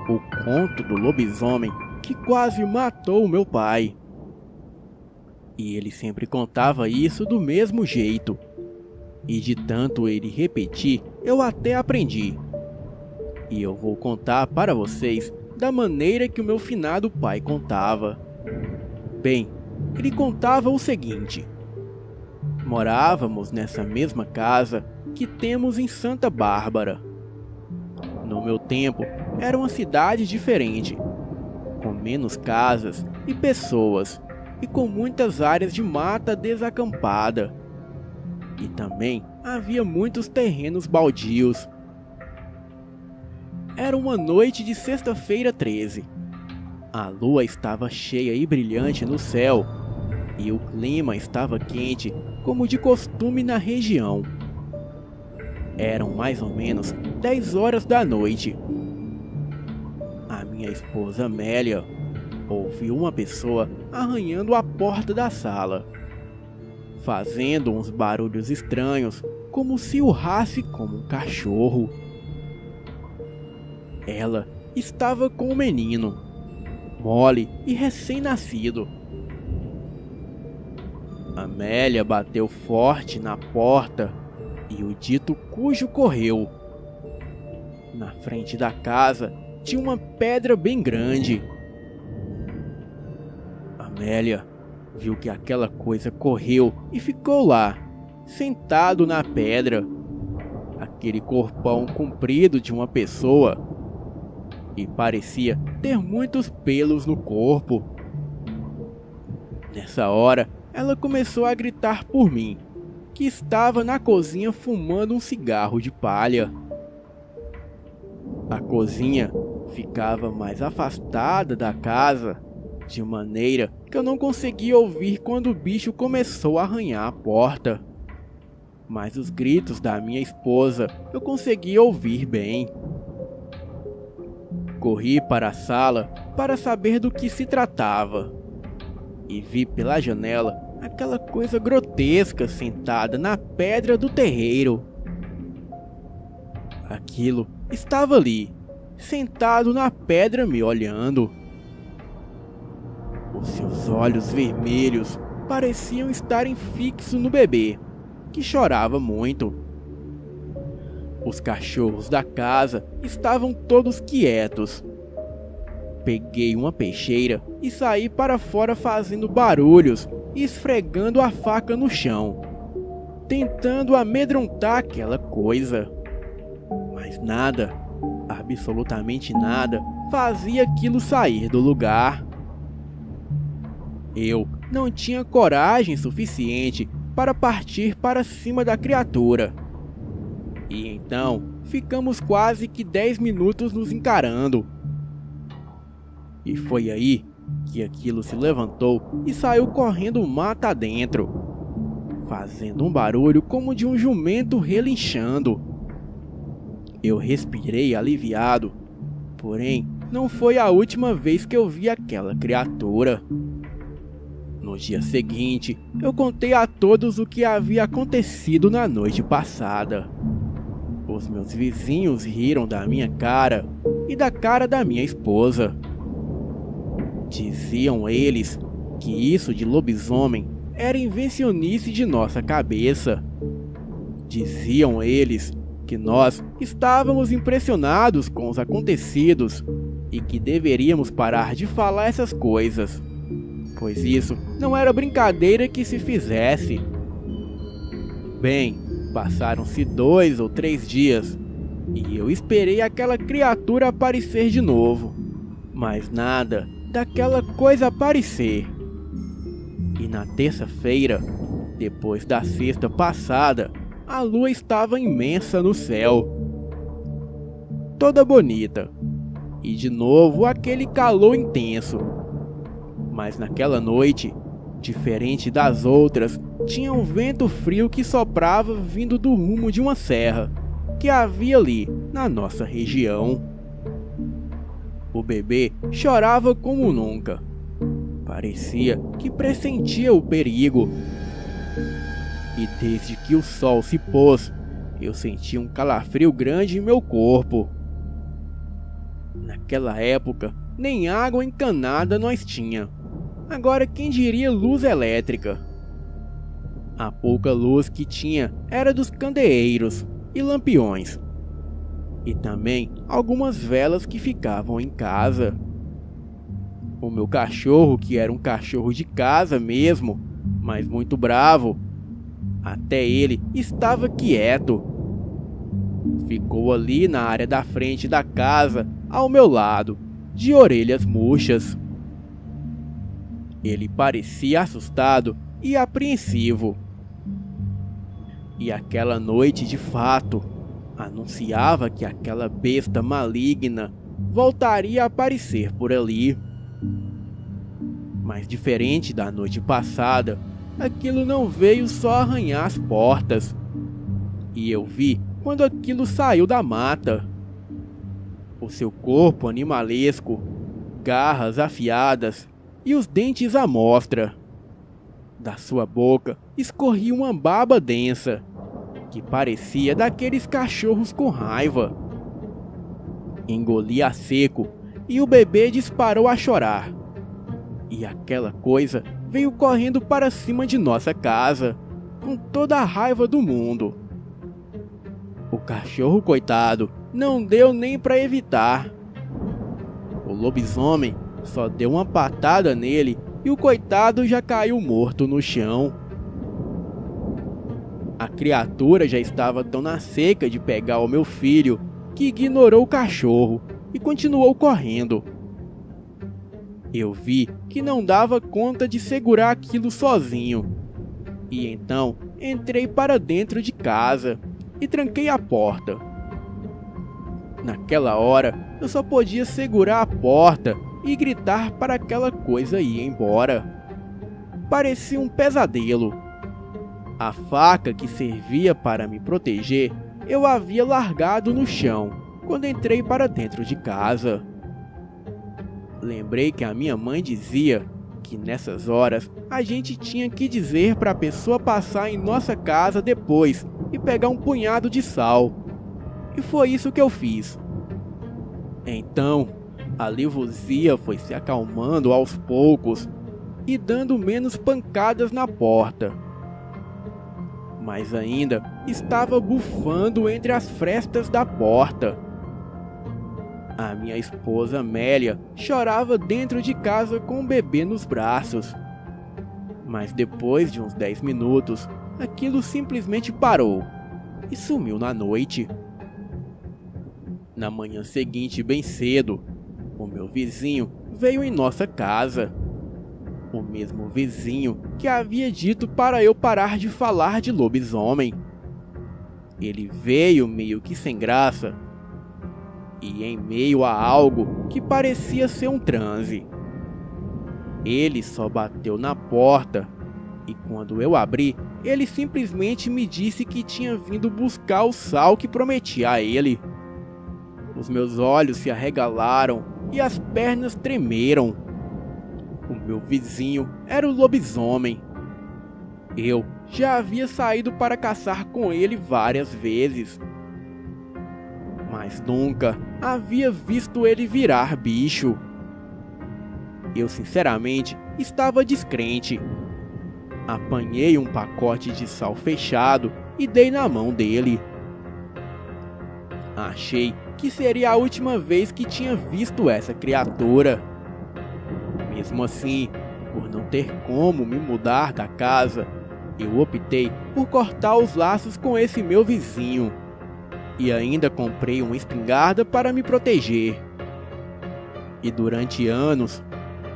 O conto do lobisomem que quase matou meu pai. E ele sempre contava isso do mesmo jeito. E de tanto ele repetir, eu até aprendi. E eu vou contar para vocês da maneira que o meu finado pai contava. Bem, ele contava o seguinte: morávamos nessa mesma casa que temos em Santa Bárbara. No meu tempo, era uma cidade diferente, com menos casas e pessoas, e com muitas áreas de mata desacampada. E também havia muitos terrenos baldios. Era uma noite de sexta-feira 13. A lua estava cheia e brilhante no céu, e o clima estava quente, como de costume na região. Eram mais ou menos 10 horas da noite. A minha esposa Amélia ouviu uma pessoa arranhando a porta da sala, fazendo uns barulhos estranhos, como se urrasse como um cachorro. Ela estava com o menino, mole e recém-nascido. Amélia bateu forte na porta e o dito cujo correu. Na frente da casa tinha uma pedra bem grande. Amélia viu que aquela coisa correu e ficou lá, sentado na pedra. Aquele corpão comprido de uma pessoa, e parecia ter muitos pelos no corpo. Nessa hora, ela começou a gritar por mim, que estava na cozinha fumando um cigarro de palha. A cozinha ficava mais afastada da casa, de maneira que eu não conseguia ouvir quando o bicho começou a arranhar a porta. Mas os gritos da minha esposa eu conseguia ouvir bem. Corri para a sala para saber do que se tratava, e vi pela janela aquela coisa grotesca sentada na pedra do terreiro. Aquilo estava ali, sentado na pedra me olhando. Os seus olhos vermelhos pareciam estarem fixos no bebê, que chorava muito. Os cachorros da casa estavam todos quietos. Peguei uma peixeira e saí para fora fazendo barulhos e esfregando a faca no chão, tentando amedrontar aquela coisa. Mas nada, absolutamente nada, fazia aquilo sair do lugar. Eu não tinha coragem suficiente para partir para cima da criatura. E então, ficamos quase que 10 minutos nos encarando. E foi aí que aquilo se levantou e saiu correndo mata adentro, fazendo um barulho como de um jumento relinchando. Eu respirei aliviado, porém não foi a última vez que eu vi aquela criatura. No dia seguinte, eu contei a todos o que havia acontecido na noite passada. Os meus vizinhos riram da minha cara e da cara da minha esposa. Diziam eles que isso de lobisomem era invencionice de nossa cabeça. Diziam eles que nós estávamos impressionados com os acontecidos e que deveríamos parar de falar essas coisas, pois isso não era brincadeira que se fizesse. Bem, passaram-se 2 ou 3 dias e eu esperei aquela criatura aparecer de novo, mas nada daquela coisa aparecer. E na terça-feira, depois da sexta passada, a lua estava imensa no céu, toda bonita, e de novo aquele calor intenso. Mas naquela noite, diferente das outras, tinha um vento frio que soprava vindo do rumo de uma serra que havia ali na nossa região. O bebê chorava como nunca. Parecia que pressentia o perigo. E desde que o sol se pôs, eu senti um calafrio grande em meu corpo. Naquela época, nem água encanada nós tinha. Agora quem diria luz elétrica? A pouca luz que tinha era dos candeeiros e lampiões. E também algumas velas que ficavam em casa. O meu cachorro, que era um cachorro de casa mesmo, mas muito bravo, até ele estava quieto. Ficou ali na área da frente da casa, ao meu lado, de orelhas murchas. Ele parecia assustado e apreensivo. E aquela noite, de fato, anunciava que aquela besta maligna voltaria a aparecer por ali. Mas diferente da noite passada, aquilo não veio só arranhar as portas. E eu vi quando aquilo saiu da mata. O seu corpo animalesco, garras afiadas e os dentes à mostra. Da sua boca escorria uma baba densa, que parecia daqueles cachorros com raiva. Engoli a seco e o bebê disparou a chorar. E aquela coisa veio correndo para cima de nossa casa, com toda a raiva do mundo. O cachorro, coitado, não deu nem para evitar. O lobisomem só deu uma patada nele e o coitado já caiu morto no chão. A criatura já estava tão na seca de pegar o meu filho que ignorou o cachorro e continuou correndo. Eu vi que não dava conta de segurar aquilo sozinho. E então entrei para dentro de casa e tranquei a porta. Naquela hora eu só podia segurar a porta e gritar para aquela coisa ir embora. Parecia um pesadelo. A faca que servia para me proteger eu havia largado no chão quando entrei para dentro de casa. Lembrei que a minha mãe dizia que nessas horas a gente tinha que dizer para a pessoa passar em nossa casa depois e pegar um punhado de sal. E foi isso que eu fiz. Então, a Livosia foi se acalmando aos poucos e dando menos pancadas na porta. Mas ainda estava bufando entre as frestas da porta. A minha esposa Amélia chorava dentro de casa com o bebê nos braços. Mas depois de uns 10 minutos, aquilo simplesmente parou e sumiu na noite. Na manhã seguinte, bem cedo, o meu vizinho veio em nossa casa. O mesmo vizinho que havia dito para eu parar de falar de lobisomem. Ele veio meio que sem graça e em meio a algo que parecia ser um transe. Ele só bateu na porta e quando eu abri, ele simplesmente me disse que tinha vindo buscar o sal que prometi a ele. Os meus olhos se arregalaram e as pernas tremeram. O meu vizinho era o lobisomem. Eu já havia saído para caçar com ele várias vezes, mas nunca havia visto ele virar bicho. Eu sinceramente estava descrente. Apanhei um pacote de sal fechado e dei na mão dele. Achei que seria a última vez que tinha visto essa criatura. Mesmo assim, por não ter como me mudar da casa, eu optei por cortar os laços com esse meu vizinho. E ainda comprei uma espingarda para me proteger. E durante anos,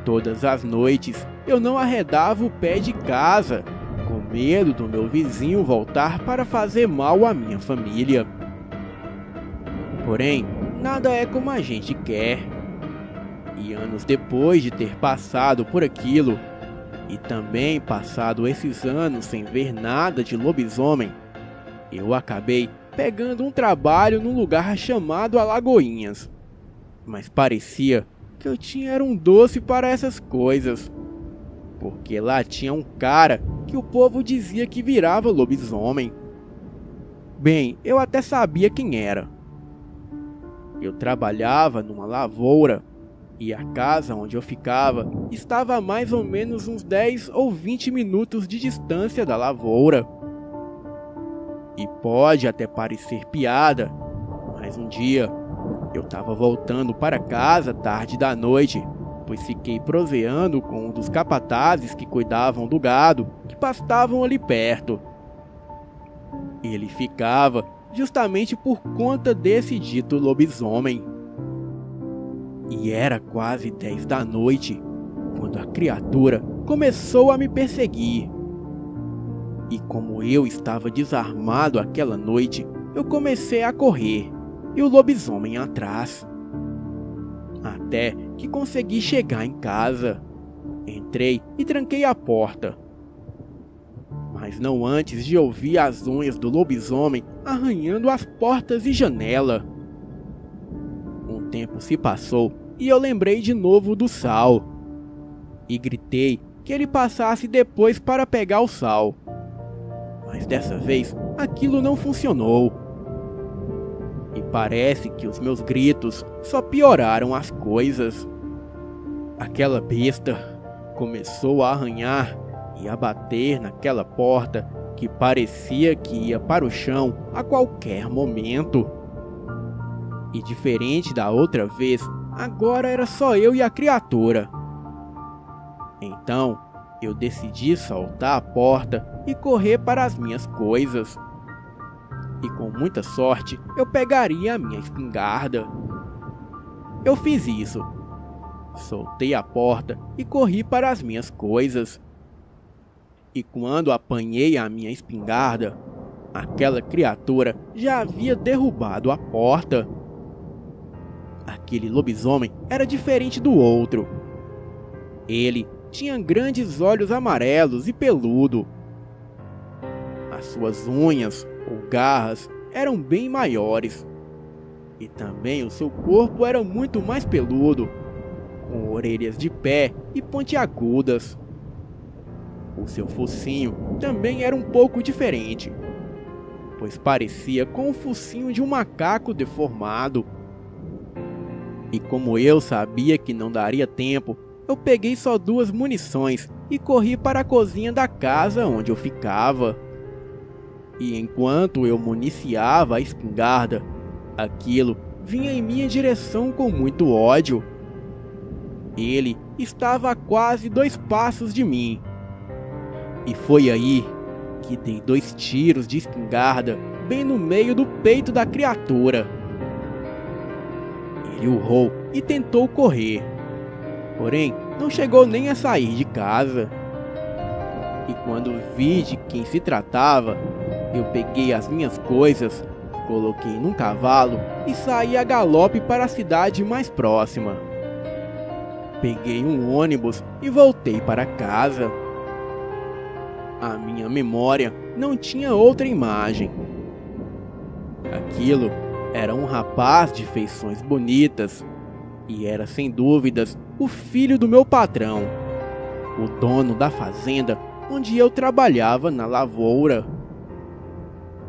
todas as noites, eu não arredava o pé de casa, com medo do meu vizinho voltar para fazer mal à minha família. Porém, nada é como a gente quer. E anos depois de ter passado por aquilo, e também passado esses anos sem ver nada de lobisomem, eu acabei pegando um trabalho num lugar chamado Alagoinhas. Mas parecia que eu tinha era um doce para essas coisas, porque lá tinha um cara que o povo dizia que virava lobisomem. Bem, eu até sabia quem era. Eu trabalhava numa lavoura e a casa onde eu ficava estava a mais ou menos uns 10 ou 20 minutos de distância da lavoura. E pode até parecer piada, mas um dia eu estava voltando para casa tarde da noite, pois fiquei proseando com um dos capatazes que cuidavam do gado, que pastavam ali perto. Ele ficava justamente por conta desse dito lobisomem. E era quase 10 da noite, quando a criatura começou a me perseguir. E como eu estava desarmado aquela noite, eu comecei a correr, e o lobisomem atrás. Até que consegui chegar em casa. Entrei e tranquei a porta. Mas não antes de ouvir as unhas do lobisomem arranhando as portas e janela. Um tempo se passou e eu lembrei de novo do sal. E gritei que ele passasse depois para pegar o sal. Mas dessa vez aquilo não funcionou. E parece que os meus gritos só pioraram as coisas. Aquela besta começou a arranhar e a bater naquela porta que parecia que ia para o chão a qualquer momento. E diferente da outra vez, agora era só eu e a criatura. Então, eu decidi soltar a porta e correr para as minhas coisas. E com muita sorte, eu pegaria a minha espingarda. Eu fiz isso. Soltei a porta e corri para as minhas coisas. E quando apanhei a minha espingarda, aquela criatura já havia derrubado a porta. Aquele lobisomem era diferente do outro. Ele tinha grandes olhos amarelos e peludo. As suas unhas ou garras eram bem maiores. E também o seu corpo era muito mais peludo, com orelhas de pé e pontiagudas. O seu focinho também era um pouco diferente, pois parecia com o focinho de um macaco deformado. E como eu sabia que não daria tempo, eu peguei só 2 munições e corri para a cozinha da casa onde eu ficava. E enquanto eu municiava a espingarda, aquilo vinha em minha direção com muito ódio. Ele estava a quase 2 passos de mim. E foi aí que dei 2 tiros de espingarda bem no meio do peito da criatura. Ele urrou e tentou correr, porém não chegou nem a sair de casa. E quando vi de quem se tratava, eu peguei as minhas coisas, coloquei num cavalo e saí a galope para a cidade mais próxima. Peguei um ônibus e voltei para casa. A minha memória não tinha outra imagem. Aquilo era um rapaz de feições bonitas e era sem dúvidas o filho do meu patrão, o dono da fazenda onde eu trabalhava na lavoura.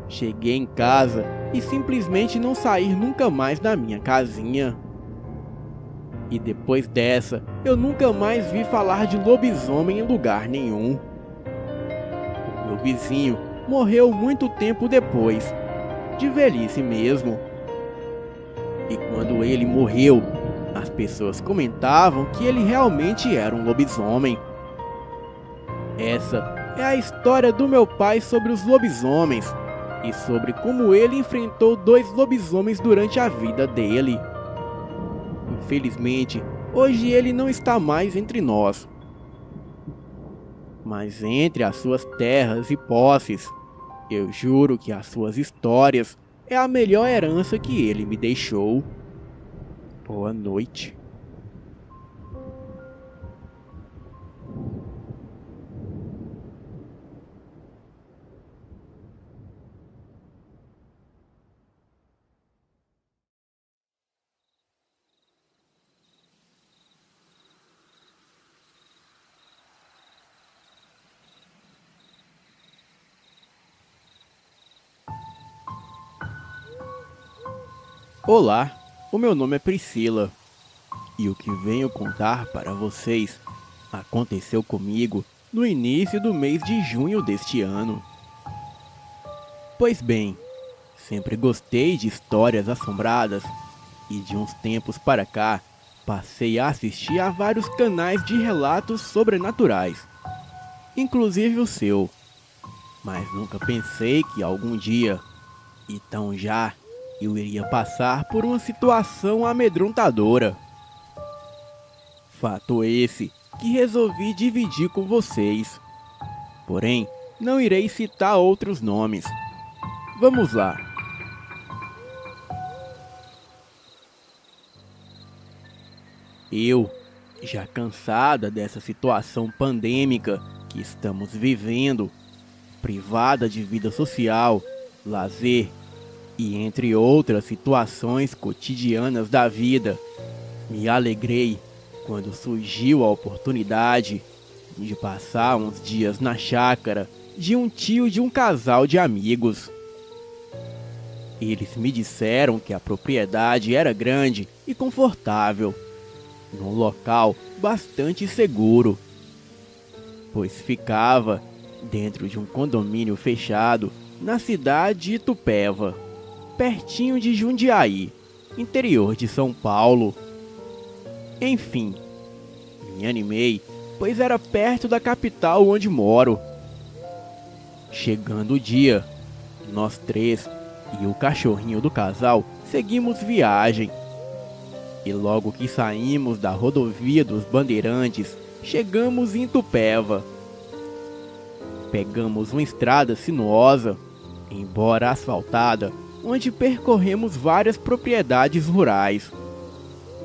Cheguei em casa e simplesmente não saí nunca mais da minha casinha. E depois dessa, eu nunca mais vi falar de lobisomem em lugar nenhum. O meu vizinho morreu muito tempo depois, de velhice mesmo. E quando ele morreu, as pessoas comentavam que ele realmente era um lobisomem. Essa é a história do meu pai sobre os lobisomens e sobre como ele enfrentou 2 lobisomens durante a vida dele. Infelizmente, hoje ele não está mais entre nós. Mas entre as suas terras e posses, eu juro que as suas histórias é a melhor herança que ele me deixou. Boa noite. Olá, o meu nome é Priscila e o que venho contar para vocês aconteceu comigo no início do mês de junho deste ano. Pois bem, sempre gostei de histórias assombradas e de uns tempos para cá passei a assistir a vários canais de relatos sobrenaturais, inclusive o seu, mas nunca pensei que algum dia, e tão já, eu iria passar por uma situação amedrontadora. Fato esse que resolvi dividir com vocês. Porém, não irei citar outros nomes. Vamos lá. Eu, já cansada dessa situação pandêmica que estamos vivendo, privada de vida social, lazer e entre outras situações cotidianas da vida, me alegrei quando surgiu a oportunidade de passar uns dias na chácara de um tio de um casal de amigos. Eles me disseram que a propriedade era grande e confortável, num local bastante seguro, pois ficava dentro de um condomínio fechado na cidade de Itupeva, pertinho de Jundiaí, interior de São Paulo. Enfim, me animei, pois era perto da capital onde moro. Chegando o dia, nós três e o cachorrinho do casal seguimos viagem. E logo que saímos da rodovia dos Bandeirantes, chegamos em Itupeva. Pegamos uma estrada sinuosa, embora asfaltada, onde percorremos várias propriedades rurais.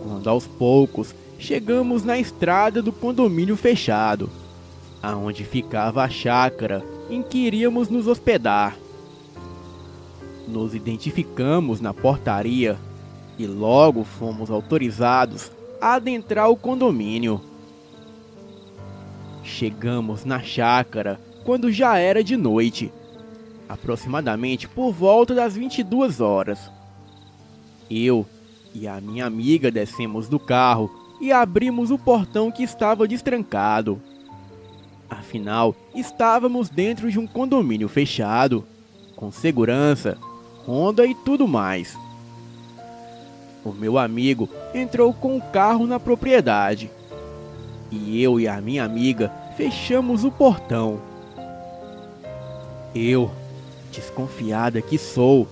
Quando aos poucos chegamos na estrada do condomínio fechado, aonde ficava a chácara em que iríamos nos hospedar. Nos identificamos na portaria e logo fomos autorizados a adentrar o condomínio. Chegamos na chácara quando já era de noite, aproximadamente por volta das 22 horas. Eu e a minha amiga descemos do carro e abrimos o portão que estava destrancado. Afinal, estávamos dentro de um condomínio fechado, com segurança, ronda e tudo mais. O meu amigo entrou com o carro na propriedade e eu e a minha amiga fechamos o portão. Eu, desconfiada que sou,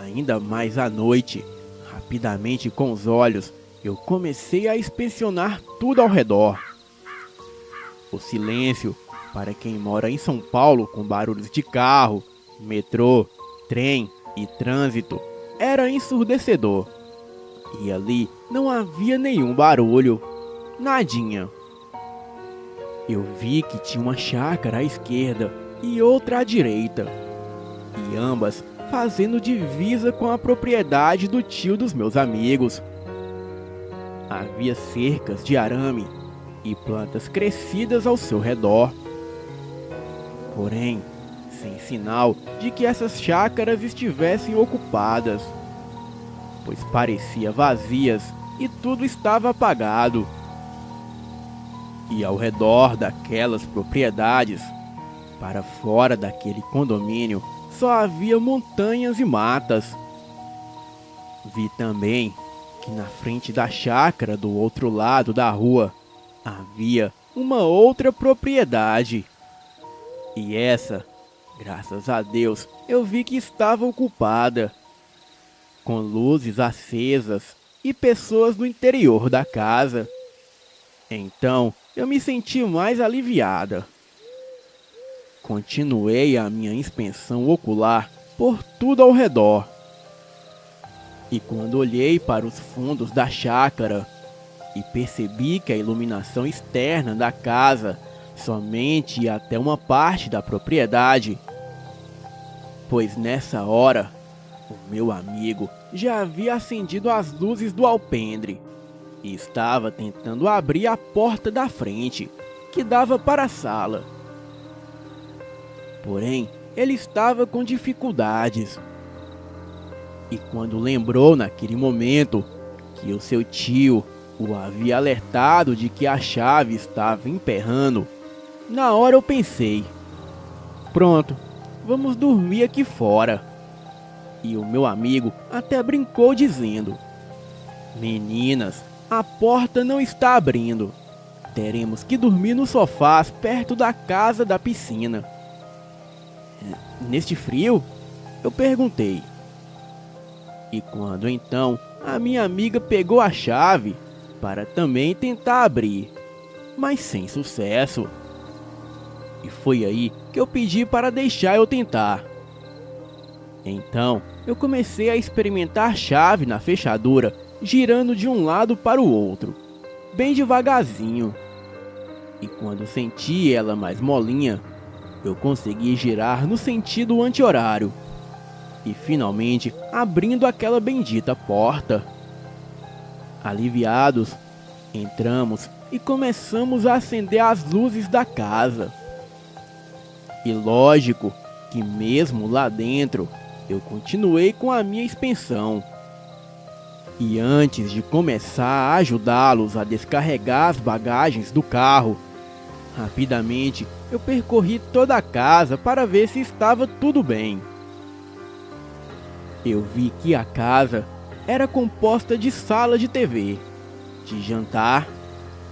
ainda mais à noite, rapidamente com os olhos, eu comecei a inspecionar tudo ao redor. O silêncio, para quem mora em São Paulo com barulhos de carro, metrô, trem e trânsito, era ensurdecedor. E ali não havia nenhum barulho, nadinha. Eu vi que tinha uma chácara à esquerda e outra à direita, e ambas fazendo divisa com a propriedade do tio dos meus amigos. Havia cercas de arame e plantas crescidas ao seu redor. Porém, sem sinal de que essas chácaras estivessem ocupadas, pois parecia vazias e tudo estava apagado. E ao redor daquelas propriedades, para fora daquele condomínio, só havia montanhas e matas. Vi também que na frente da chácara do outro lado da rua havia uma outra propriedade. E essa, graças a Deus, eu vi que estava ocupada, com luzes acesas e pessoas no interior da casa. Então eu me senti mais aliviada. Continuei a minha inspeção ocular por tudo ao redor. E quando olhei para os fundos da chácara e percebi que a iluminação externa da casa somente ia até uma parte da propriedade, pois nessa hora o meu amigo já havia acendido as luzes do alpendre e estava tentando abrir a porta da frente, que dava para a sala. Porém, ele estava com dificuldades. E quando lembrou naquele momento que o seu tio o havia alertado de que a chave estava emperrando, na hora eu pensei: pronto, vamos dormir aqui fora. E o meu amigo até brincou dizendo: meninas, a porta não está abrindo. Teremos que dormir nos sofás perto da casa da piscina. Neste frio? Eu perguntei. E quando então a minha amiga pegou a chave para também tentar abrir, mas sem sucesso. E foi aí que eu pedi para deixar eu tentar. Então eu comecei a experimentar a chave na fechadura, girando de um lado para o outro, bem devagarzinho. E quando senti ela mais molinha, eu consegui girar no sentido anti-horário. E finalmente abrindo aquela bendita porta. Aliviados, entramos e começamos a acender as luzes da casa. E lógico que mesmo lá dentro, eu continuei com a minha expensão. E antes de começar a ajudá-los a descarregar as bagagens do carro, rapidamente eu percorri toda a casa para ver se estava tudo bem. Eu vi que a casa era composta de sala de TV, de jantar,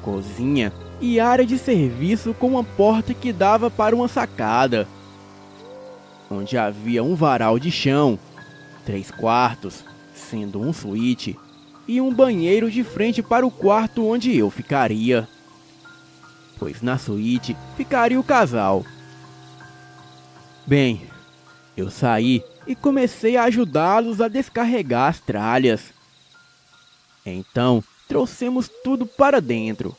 cozinha e área de serviço com uma porta que dava para uma sacada, onde havia um varal de chão, 3 quartos, sendo um suíte, e um banheiro de frente para o quarto onde eu ficaria, pois na suíte ficaria o casal. Bem, eu saí e comecei a ajudá-los a descarregar as tralhas. Então, trouxemos tudo para dentro.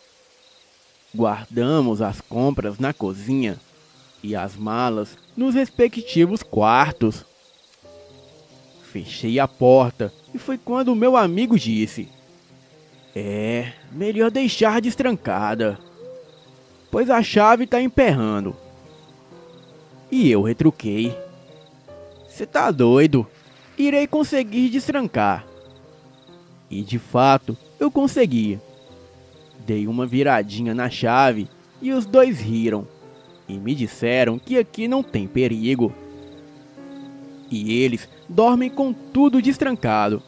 Guardamos as compras na cozinha e as malas nos respectivos quartos. Fechei a porta e foi quando o meu amigo disse: melhor deixar destrancada, pois a chave está emperrando. E eu retruquei: você tá doido? Irei conseguir destrancar. E de fato, eu consegui. Dei uma viradinha na chave e os dois riram e me disseram que aqui não tem perigo. E eles dormem com tudo destrancado.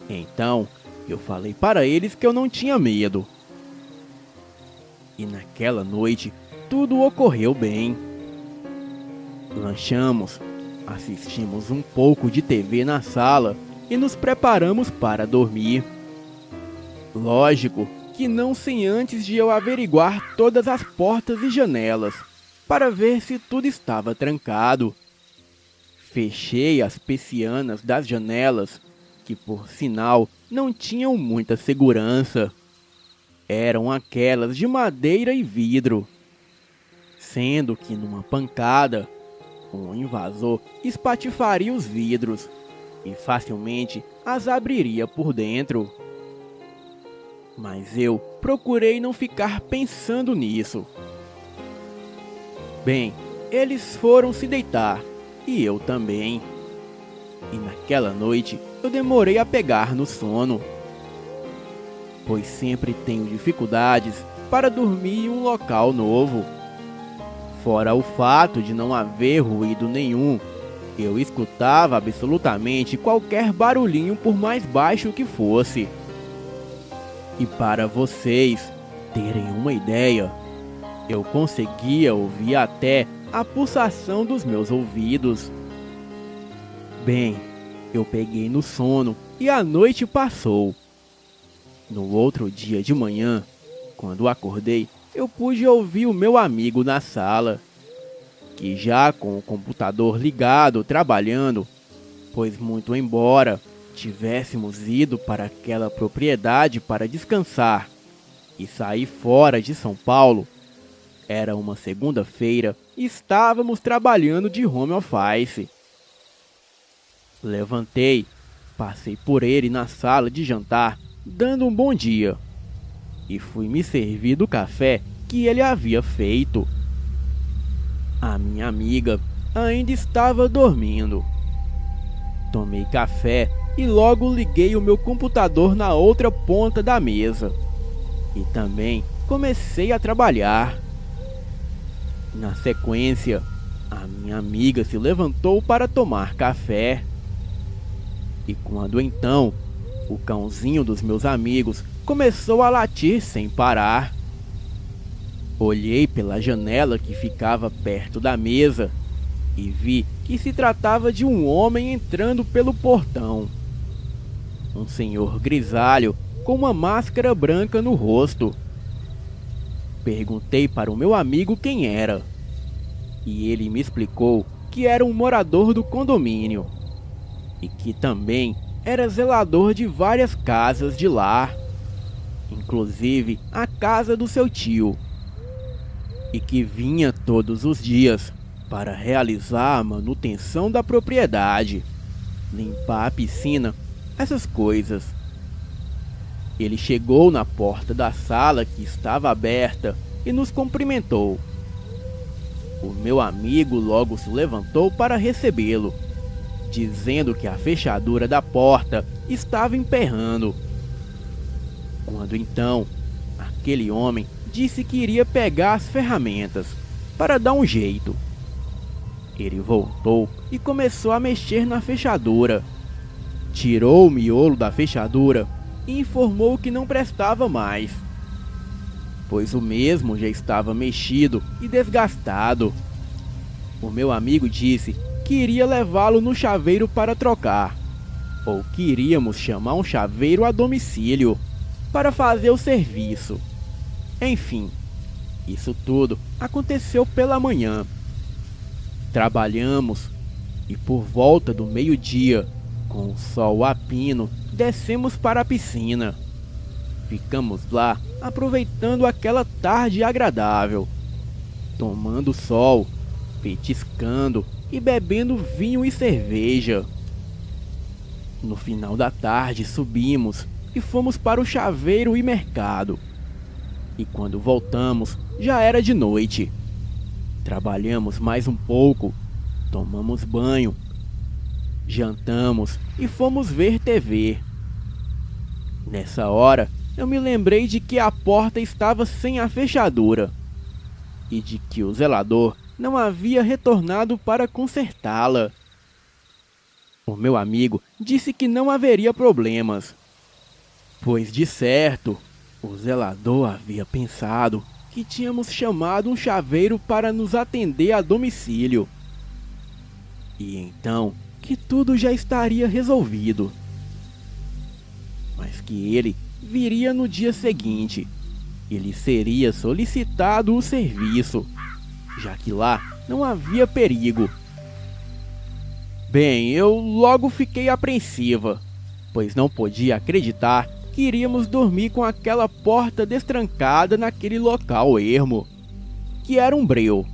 Então, eu falei para eles que eu não tinha medo. E naquela noite, tudo ocorreu bem. Lanchamos, assistimos um pouco de TV na sala e nos preparamos para dormir. Lógico que não sem antes de eu averiguar todas as portas e janelas, para ver se tudo estava trancado. Fechei as persianas das janelas, que por sinal não tinham muita segurança. Eram aquelas de madeira e vidro, sendo que numa pancada, um invasor espatifaria os vidros e facilmente as abriria por dentro. Mas eu procurei não ficar pensando nisso. Bem, eles foram se deitar e eu também. E naquela noite eu demorei a pegar no sono, pois sempre tenho dificuldades para dormir em um local novo. Fora o fato de não haver ruído nenhum, eu escutava absolutamente qualquer barulhinho por mais baixo que fosse. E para vocês terem uma ideia, eu conseguia ouvir até a pulsação dos meus ouvidos. Bem, eu peguei no sono e a noite passou. No outro dia de manhã, quando acordei, eu pude ouvir o meu amigo na sala, que já com o computador ligado trabalhando, pois muito embora tivéssemos ido para aquela propriedade para descansar e sair fora de São Paulo, era uma segunda-feira e estávamos trabalhando de home office. Levantei, passei por ele na sala de jantar, dando um bom dia, e fui me servir do café que ele havia feito. A minha amiga ainda estava dormindo. Tomei café e logo liguei o meu computador na outra ponta da mesa. E também comecei a trabalhar. Na sequência, a minha amiga se levantou para tomar café. E quando então, o cãozinho dos meus amigos começou a latir sem parar. Olhei pela janela que ficava perto da mesa e vi que se tratava de um homem entrando pelo portão. Um senhor grisalho com uma máscara branca no rosto. Perguntei para o meu amigo quem era, e ele me explicou que era um morador do condomínio e que também era zelador de várias casas de lá, inclusive a casa do seu tio, e que vinha todos os dias para realizar a manutenção da propriedade, limpar a piscina, essas coisas. Ele chegou na porta da sala que estava aberta e nos cumprimentou. O meu amigo logo se levantou para recebê-lo, dizendo que a fechadura da porta estava emperrando. Quando então, aquele homem disse que iria pegar as ferramentas para dar um jeito. Ele voltou e começou a mexer na fechadura. Tirou o miolo da fechadura e informou que não prestava mais, pois o mesmo já estava mexido e desgastado. O meu amigo disse que iria levá-lo no chaveiro para trocar, ou que iríamos chamar um chaveiro a domicílio para fazer o serviço. Enfim, isso tudo aconteceu pela manhã. Trabalhamos e por volta do meio-dia, com o sol a pino, descemos para a piscina. Ficamos lá aproveitando aquela tarde agradável, tomando sol, petiscando e bebendo vinho e cerveja. No final da tarde subimos e fomos para o chaveiro e mercado. E quando voltamos, já era de noite. Trabalhamos mais um pouco, tomamos banho, jantamos e fomos ver TV. Nessa hora, eu me lembrei de que a porta estava sem a fechadura e de que o zelador não havia retornado para consertá-la. O meu amigo disse que não haveria problemas, pois de certo o zelador havia pensado que tínhamos chamado um chaveiro para nos atender a domicílio, e então que tudo já estaria resolvido, mas que ele viria no dia seguinte e lhe seria solicitado o serviço, já que lá não havia perigo. Bem, eu logo fiquei apreensiva, pois não podia acreditar que iríamos dormir com aquela porta destrancada naquele local ermo, que era um breu.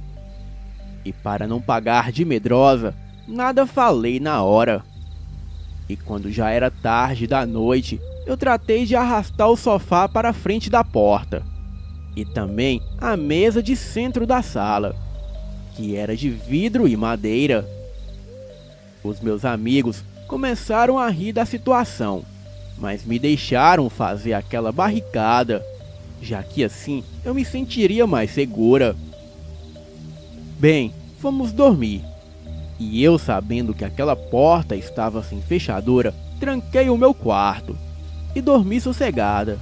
E para não pagar de medrosa, nada falei na hora. E quando já era tarde da noite, eu tratei de arrastar o sofá para a frente da porta, e também a mesa de centro da sala, que era de vidro e madeira. Os meus amigos começaram a rir da situação, mas me deixaram fazer aquela barricada, já que assim eu me sentiria mais segura. Bem, fomos dormir, e eu, sabendo que aquela porta estava sem fechadura, tranquei o meu quarto e dormi sossegada.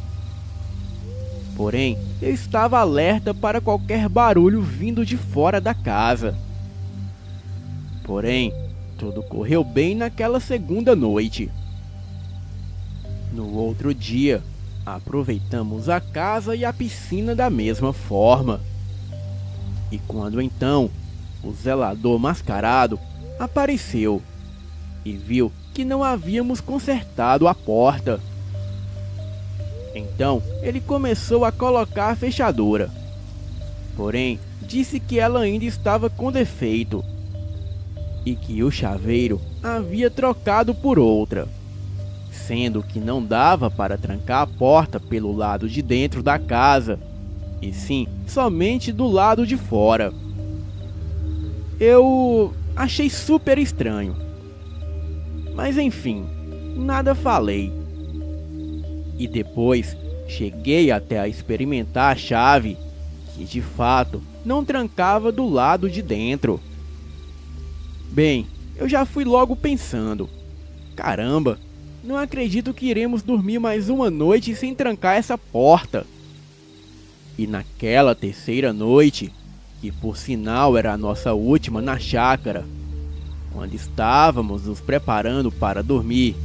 Porém, eu estava alerta para qualquer barulho vindo de fora da casa. Porém, tudo correu bem naquela segunda noite. No outro dia, aproveitamos a casa e a piscina da mesma forma. E quando então o zelador mascarado apareceu e viu que não havíamos consertado a porta. Então ele começou a colocar a fechadura, porém disse que ela ainda estava com defeito e que o chaveiro havia trocado por outra, sendo que não dava para trancar a porta pelo lado de dentro da casa, e sim somente do lado de fora. Eu achei super estranho, mas enfim, nada falei. E depois cheguei até a experimentar a chave, que de fato não trancava do lado de dentro. Bem, eu já fui logo pensando: caramba, não acredito que iremos dormir mais uma noite sem trancar essa porta. E naquela terceira noite, que por sinal era a nossa última na chácara, quando estávamos nos preparando para dormir,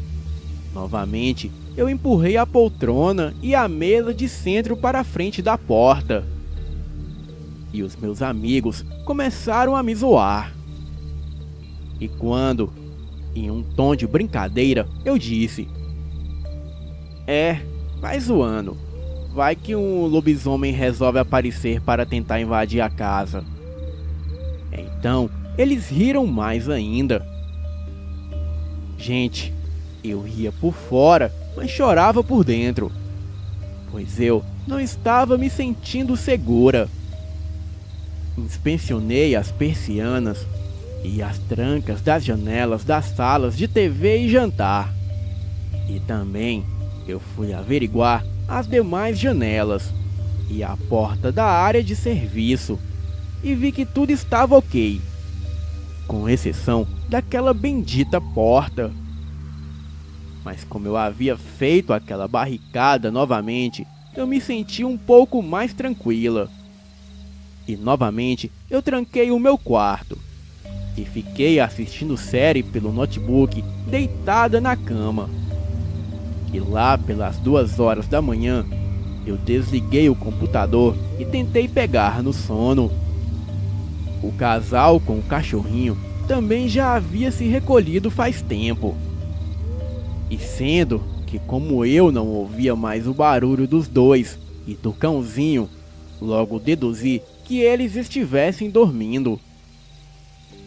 novamente eu empurrei a poltrona e a mesa de centro para a frente da porta. E os meus amigos começaram a me zoar. E quando, em um tom de brincadeira, eu disse: vai zoando. Vai que um lobisomem resolve aparecer para tentar invadir a casa. Então, eles riram mais ainda. Gente, eu ria por fora, mas chorava por dentro, pois eu não estava me sentindo segura. Inspecionei as persianas e as trancas das janelas das salas de TV e jantar. E também eu fui averiguar as demais janelas e a porta da área de serviço e vi que tudo estava ok, com exceção daquela bendita porta. Mas como eu havia feito aquela barricada novamente, eu me senti um pouco mais tranquila. E novamente eu tranquei o meu quarto e fiquei assistindo série pelo notebook, deitada na cama. E lá pelas 2 horas da manhã, eu desliguei o computador e tentei pegar no sono. O casal com o cachorrinho também já havia se recolhido faz tempo. E sendo que, como eu não ouvia mais o barulho dos dois e do cãozinho, logo deduzi que eles estivessem dormindo.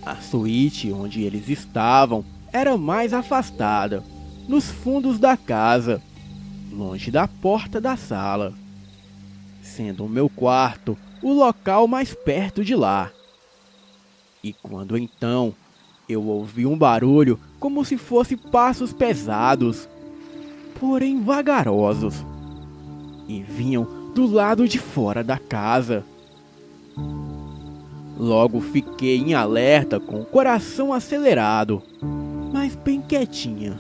A suíte onde eles estavam era mais afastada, nos fundos da casa, longe da porta da sala, sendo o meu quarto o local mais perto de lá. E quando então eu ouvi um barulho como se fosse passos pesados, porém vagarosos, e vinham do lado de fora da casa. Logo fiquei em alerta, com o coração acelerado, mas bem quietinha.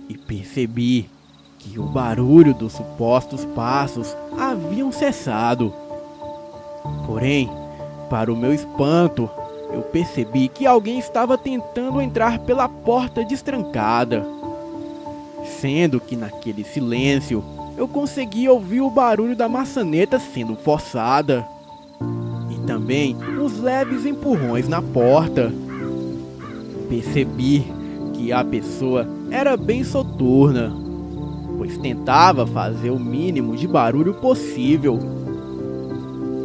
E percebi que o barulho dos supostos passos haviam cessado. Porém, para o meu espanto, eu percebi que alguém estava tentando entrar pela porta destrancada. Sendo que naquele silêncio, eu consegui ouvir o barulho da maçaneta sendo forçada. E também uns leves empurrões na porta. Percebi que a pessoa era bem soturna, pois tentava fazer o mínimo de barulho possível.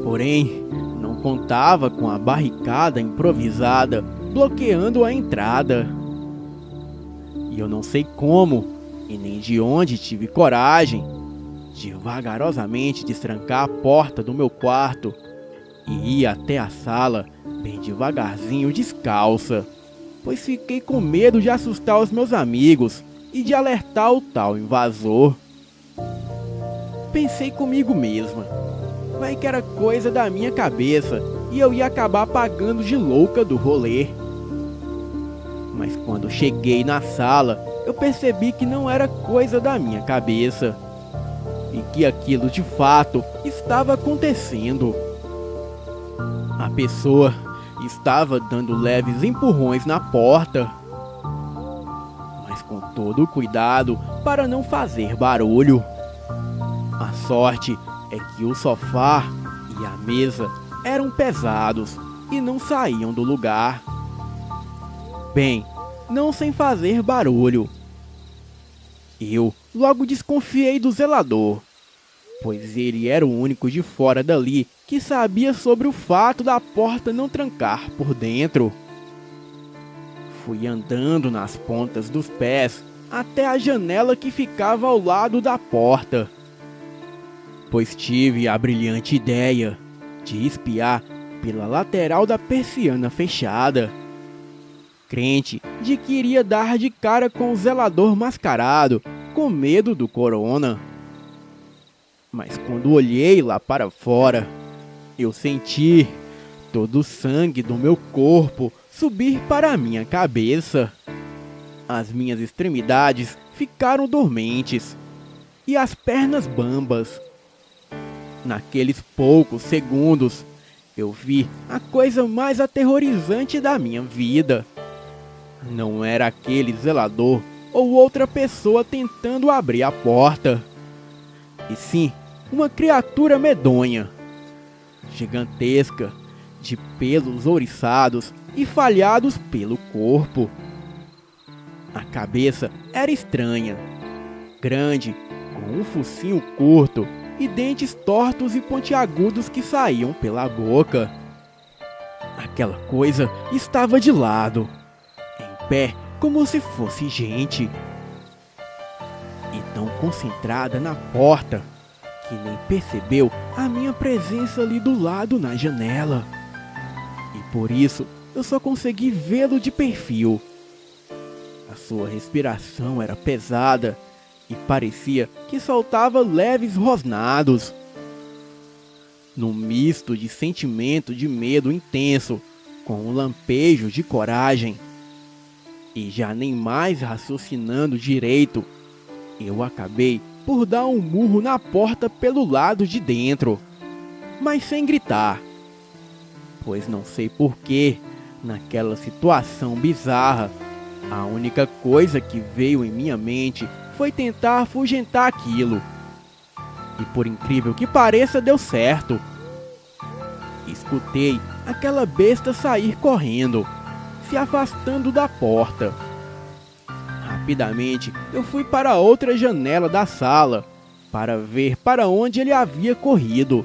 Porém, não contava com a barricada improvisada bloqueando a entrada. E eu não sei como e nem de onde tive coragem de vagarosamente destrancar a porta do meu quarto e ir até a sala bem devagarzinho, descalça, pois fiquei com medo de assustar os meus amigos e de alertar o tal invasor. Pensei comigo mesma: vai que era coisa da minha cabeça e eu ia acabar pagando de louca do rolê. Mas quando cheguei na sala, eu percebi que não era coisa da minha cabeça e que aquilo de fato estava acontecendo. A pessoa estava dando leves empurrões na porta, mas com todo o cuidado para não fazer barulho. A sorte é que o sofá e a mesa eram pesados e não saíam do lugar. Bem, não sem fazer barulho. Eu logo desconfiei do zelador, pois ele era o único de fora dali que sabia sobre o fato da porta não trancar por dentro. Fui andando nas pontas dos pés até a janela que ficava ao lado da porta, pois tive a brilhante ideia de espiar pela lateral da persiana fechada. crente de que iria dar de cara com o zelador mascarado, com medo do corona. Mas quando olhei lá para fora, eu senti todo o sangue do meu corpo subir para a minha cabeça. As minhas extremidades ficaram dormentes e as pernas bambas. Naqueles poucos segundos, eu vi a coisa mais aterrorizante da minha vida. Não era aquele zelador ou outra pessoa tentando abrir a porta, e sim uma criatura medonha, gigantesca, de pelos ouriçados e falhados pelo corpo. A cabeça era estranha, grande, com um focinho curto e dentes tortos e pontiagudos que saíam pela boca. Aquela coisa estava de lado, em pé, como se fosse gente, e tão concentrada na porta que nem percebeu a minha presença ali do lado na janela. E por isso eu só consegui vê-lo de perfil. A sua respiração era pesada e parecia que soltava leves rosnados. Num misto de sentimento de medo intenso com um lampejo de coragem, e já nem mais raciocinando direito, eu acabei por dar um murro na porta pelo lado de dentro, mas sem gritar, pois não sei porquê, naquela situação bizarra, a única coisa que veio em minha mente foi tentar afugentar aquilo. E por incrível que pareça, deu certo. Escutei aquela besta sair correndo, se afastando da porta. Rapidamente, eu fui para outra janela da sala, para ver para onde ele havia corrido.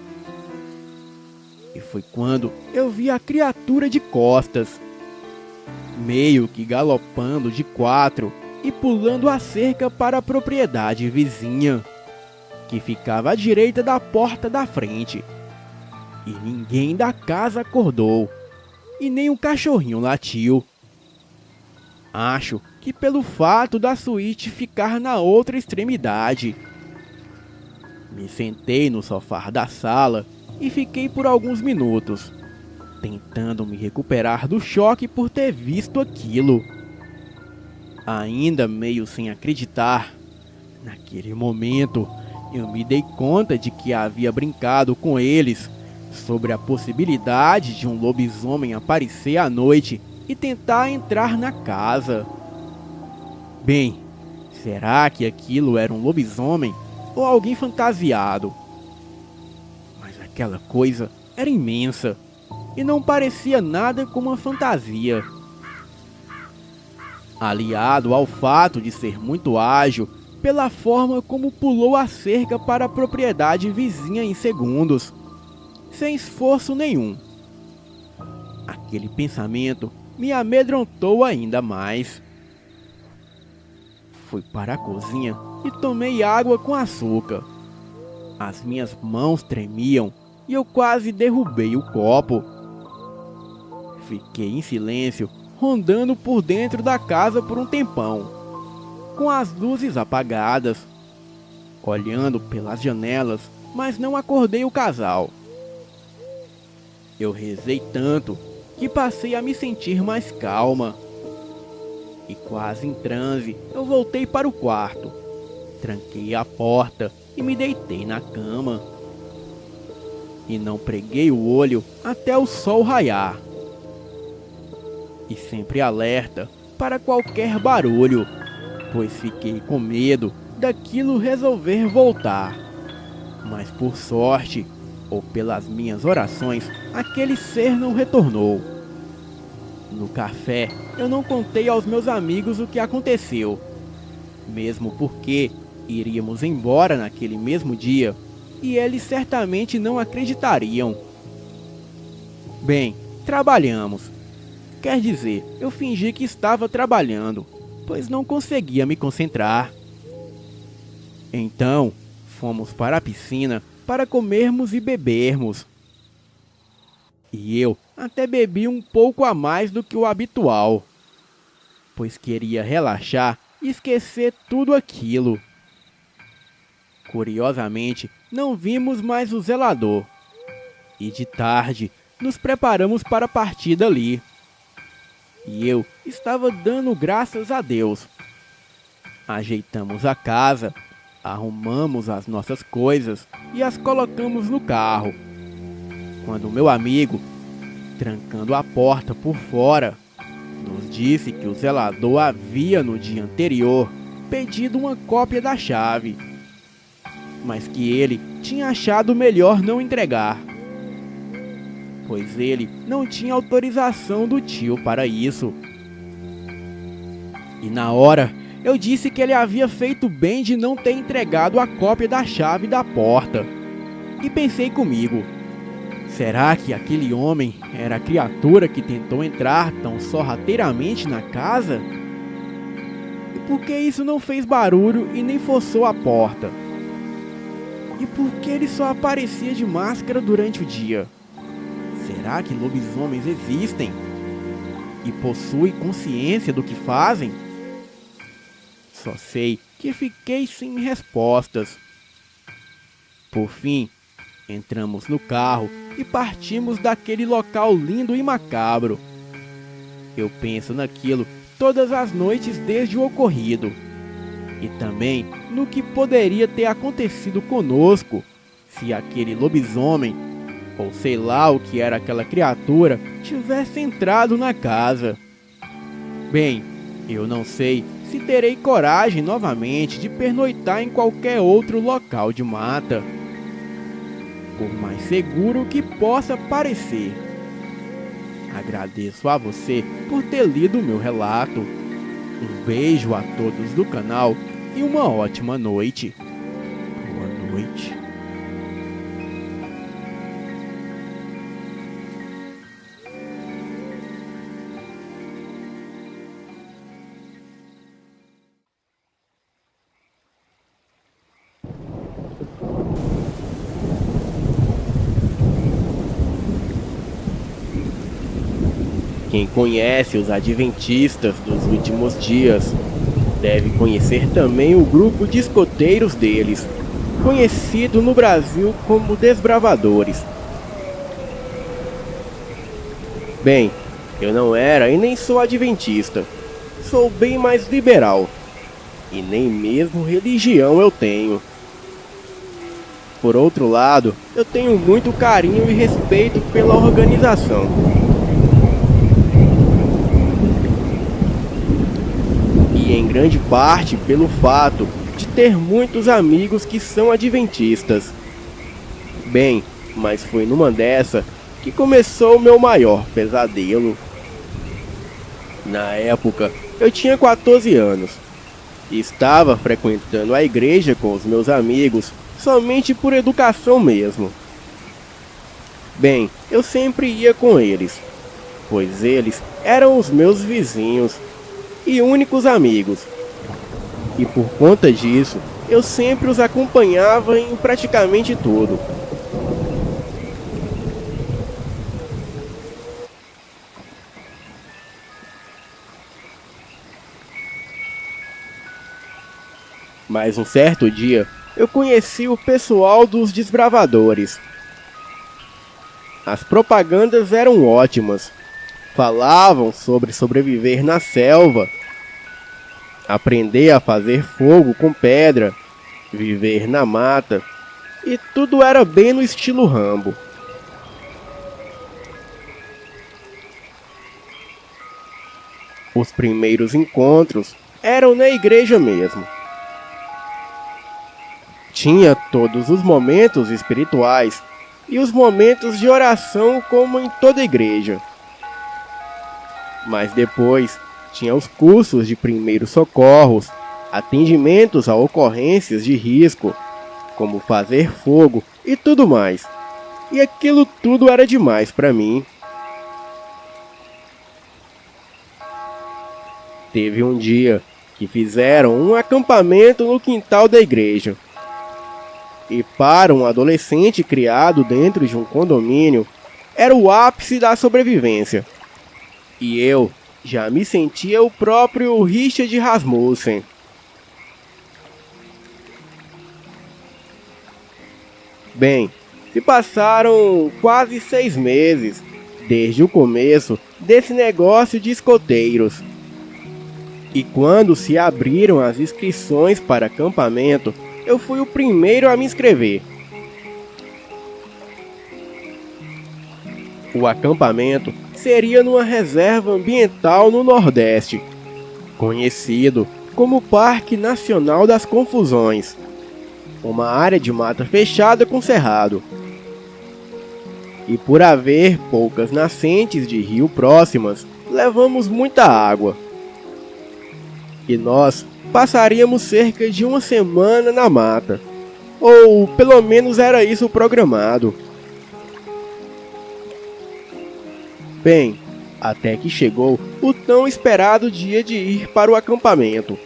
E foi quando eu vi a criatura de costas, meio que galopando de quatro e pulando a cerca para a propriedade vizinha, que ficava à direita da porta da frente. E ninguém da casa acordou, e nem um cachorrinho latiu. Acho que pelo fato da suíte ficar na outra extremidade. Me sentei no sofá da sala e fiquei por alguns minutos, tentando me recuperar do choque por ter visto aquilo. Ainda meio sem acreditar, naquele momento eu me dei conta de que havia brincado com eles sobre a possibilidade de um lobisomem aparecer à noite e tentar entrar na casa. Bem, será que aquilo era um lobisomem ou alguém fantasiado? Mas aquela coisa era imensa e não parecia nada como uma fantasia. Aliado ao fato de ser muito ágil, pela forma como pulou a cerca para a propriedade vizinha em segundos, sem esforço nenhum. Aquele pensamento me amedrontou ainda mais. Fui para a cozinha e tomei água com açúcar. As minhas mãos tremiam e eu quase derrubei o copo. Fiquei em silêncio, rondando por dentro da casa por um tempão, com as luzes apagadas, olhando pelas janelas, mas não acordei o casal. Eu rezei tanto que passei a me sentir mais calma. E quase em transe, eu voltei para o quarto, tranquei a porta e me deitei na cama. E não preguei o olho até o sol raiar. E sempre alerta para qualquer barulho, pois fiquei com medo daquilo resolver voltar. Mas por sorte, ou pelas minhas orações, aquele ser não retornou. No café, eu não contei aos meus amigos o que aconteceu, mesmo porque iríamos embora naquele mesmo dia e eles certamente não acreditariam. Bem, trabalhamos. Quer dizer, eu fingi que estava trabalhando, pois não conseguia me concentrar. Então, fomos para a piscina para comermos e bebermos. E eu até bebi um pouco a mais do que o habitual. pois queria relaxar e esquecer tudo aquilo. Curiosamente, não vimos mais o zelador. E de tarde, nos preparamos para partir dali. E eu estava dando graças a Deus. Ajeitamos a casa, arrumamos as nossas coisas e as colocamos no carro. Quando meu amigo, trancando a porta por fora, nos disse que o zelador havia no dia anterior pedido uma cópia da chave, mas que ele tinha achado melhor não entregar, pois ele não tinha autorização do tio para isso. E na hora, eu disse que ele havia feito bem de não ter entregado a cópia da chave da porta. E pensei comigo, será que aquele homem era a criatura que tentou entrar tão sorrateiramente na casa? E por que isso não fez barulho e nem forçou a porta? E por que ele só aparecia de máscara durante o dia? Será que lobisomens existem? E possuem consciência do que fazem? Só sei que fiquei sem respostas. Por fim, entramos no carro e partimos daquele local lindo e macabro. Eu penso naquilo todas as noites desde o ocorrido. E também no que poderia ter acontecido conosco se aquele lobisomem, ou sei lá o que era aquela criatura, tivesse entrado na casa. Bem, eu não sei se terei coragem novamente de pernoitar em qualquer outro local de mata, por mais seguro que possa parecer. Agradeço a você por ter lido o meu relato. Um beijo a todos do canal e uma ótima noite. Boa noite. Quem conhece os adventistas dos últimos dias deve conhecer também o grupo de escoteiros deles, conhecido no Brasil como Desbravadores. Bem, eu não era e nem sou adventista, sou bem mais liberal, e nem mesmo religião eu tenho. Por outro lado, eu tenho muito carinho e respeito pela organização. E em grande parte pelo fato de ter muitos amigos que são adventistas. Bem, mas foi numa dessa que começou o meu maior pesadelo. Na época, eu tinha 14 anos e estava frequentando a igreja com os meus amigos somente por educação mesmo. Bem, eu sempre ia com eles, pois eles eram os meus vizinhos e únicos amigos. E por conta disso, eu sempre os acompanhava em praticamente tudo. Mas um certo dia, eu conheci o pessoal dos Desbravadores. As propagandas eram ótimas. Falavam sobre sobreviver na selva, aprender a fazer fogo com pedra, viver na mata, e tudo era bem no estilo Rambo. Os primeiros encontros eram na igreja mesmo. Tinha todos os momentos espirituais e os momentos de oração como em toda igreja. Mas depois tinha os cursos de primeiros socorros, atendimentos a ocorrências de risco, como fazer fogo e tudo mais. E aquilo tudo era demais para mim. Teve um dia que fizeram um acampamento no quintal da igreja. E para um adolescente criado dentro de um condomínio, era o ápice da sobrevivência. E eu, Já me sentia o próprio Richard Rasmussen. Bem, se passaram quase 6 meses desde o começo desse negócio de escoteiros. E quando se abriram as inscrições para acampamento, eu fui o primeiro a me inscrever. O acampamento seria numa reserva ambiental no Nordeste, conhecido como Parque Nacional das Confusões, uma área de mata fechada com cerrado. E por haver poucas nascentes de rio próximas, levamos muita água. E nós passaríamos cerca de uma semana na mata, ou pelo menos era isso programado. Bem, até que chegou o tão esperado dia de ir para o acampamento.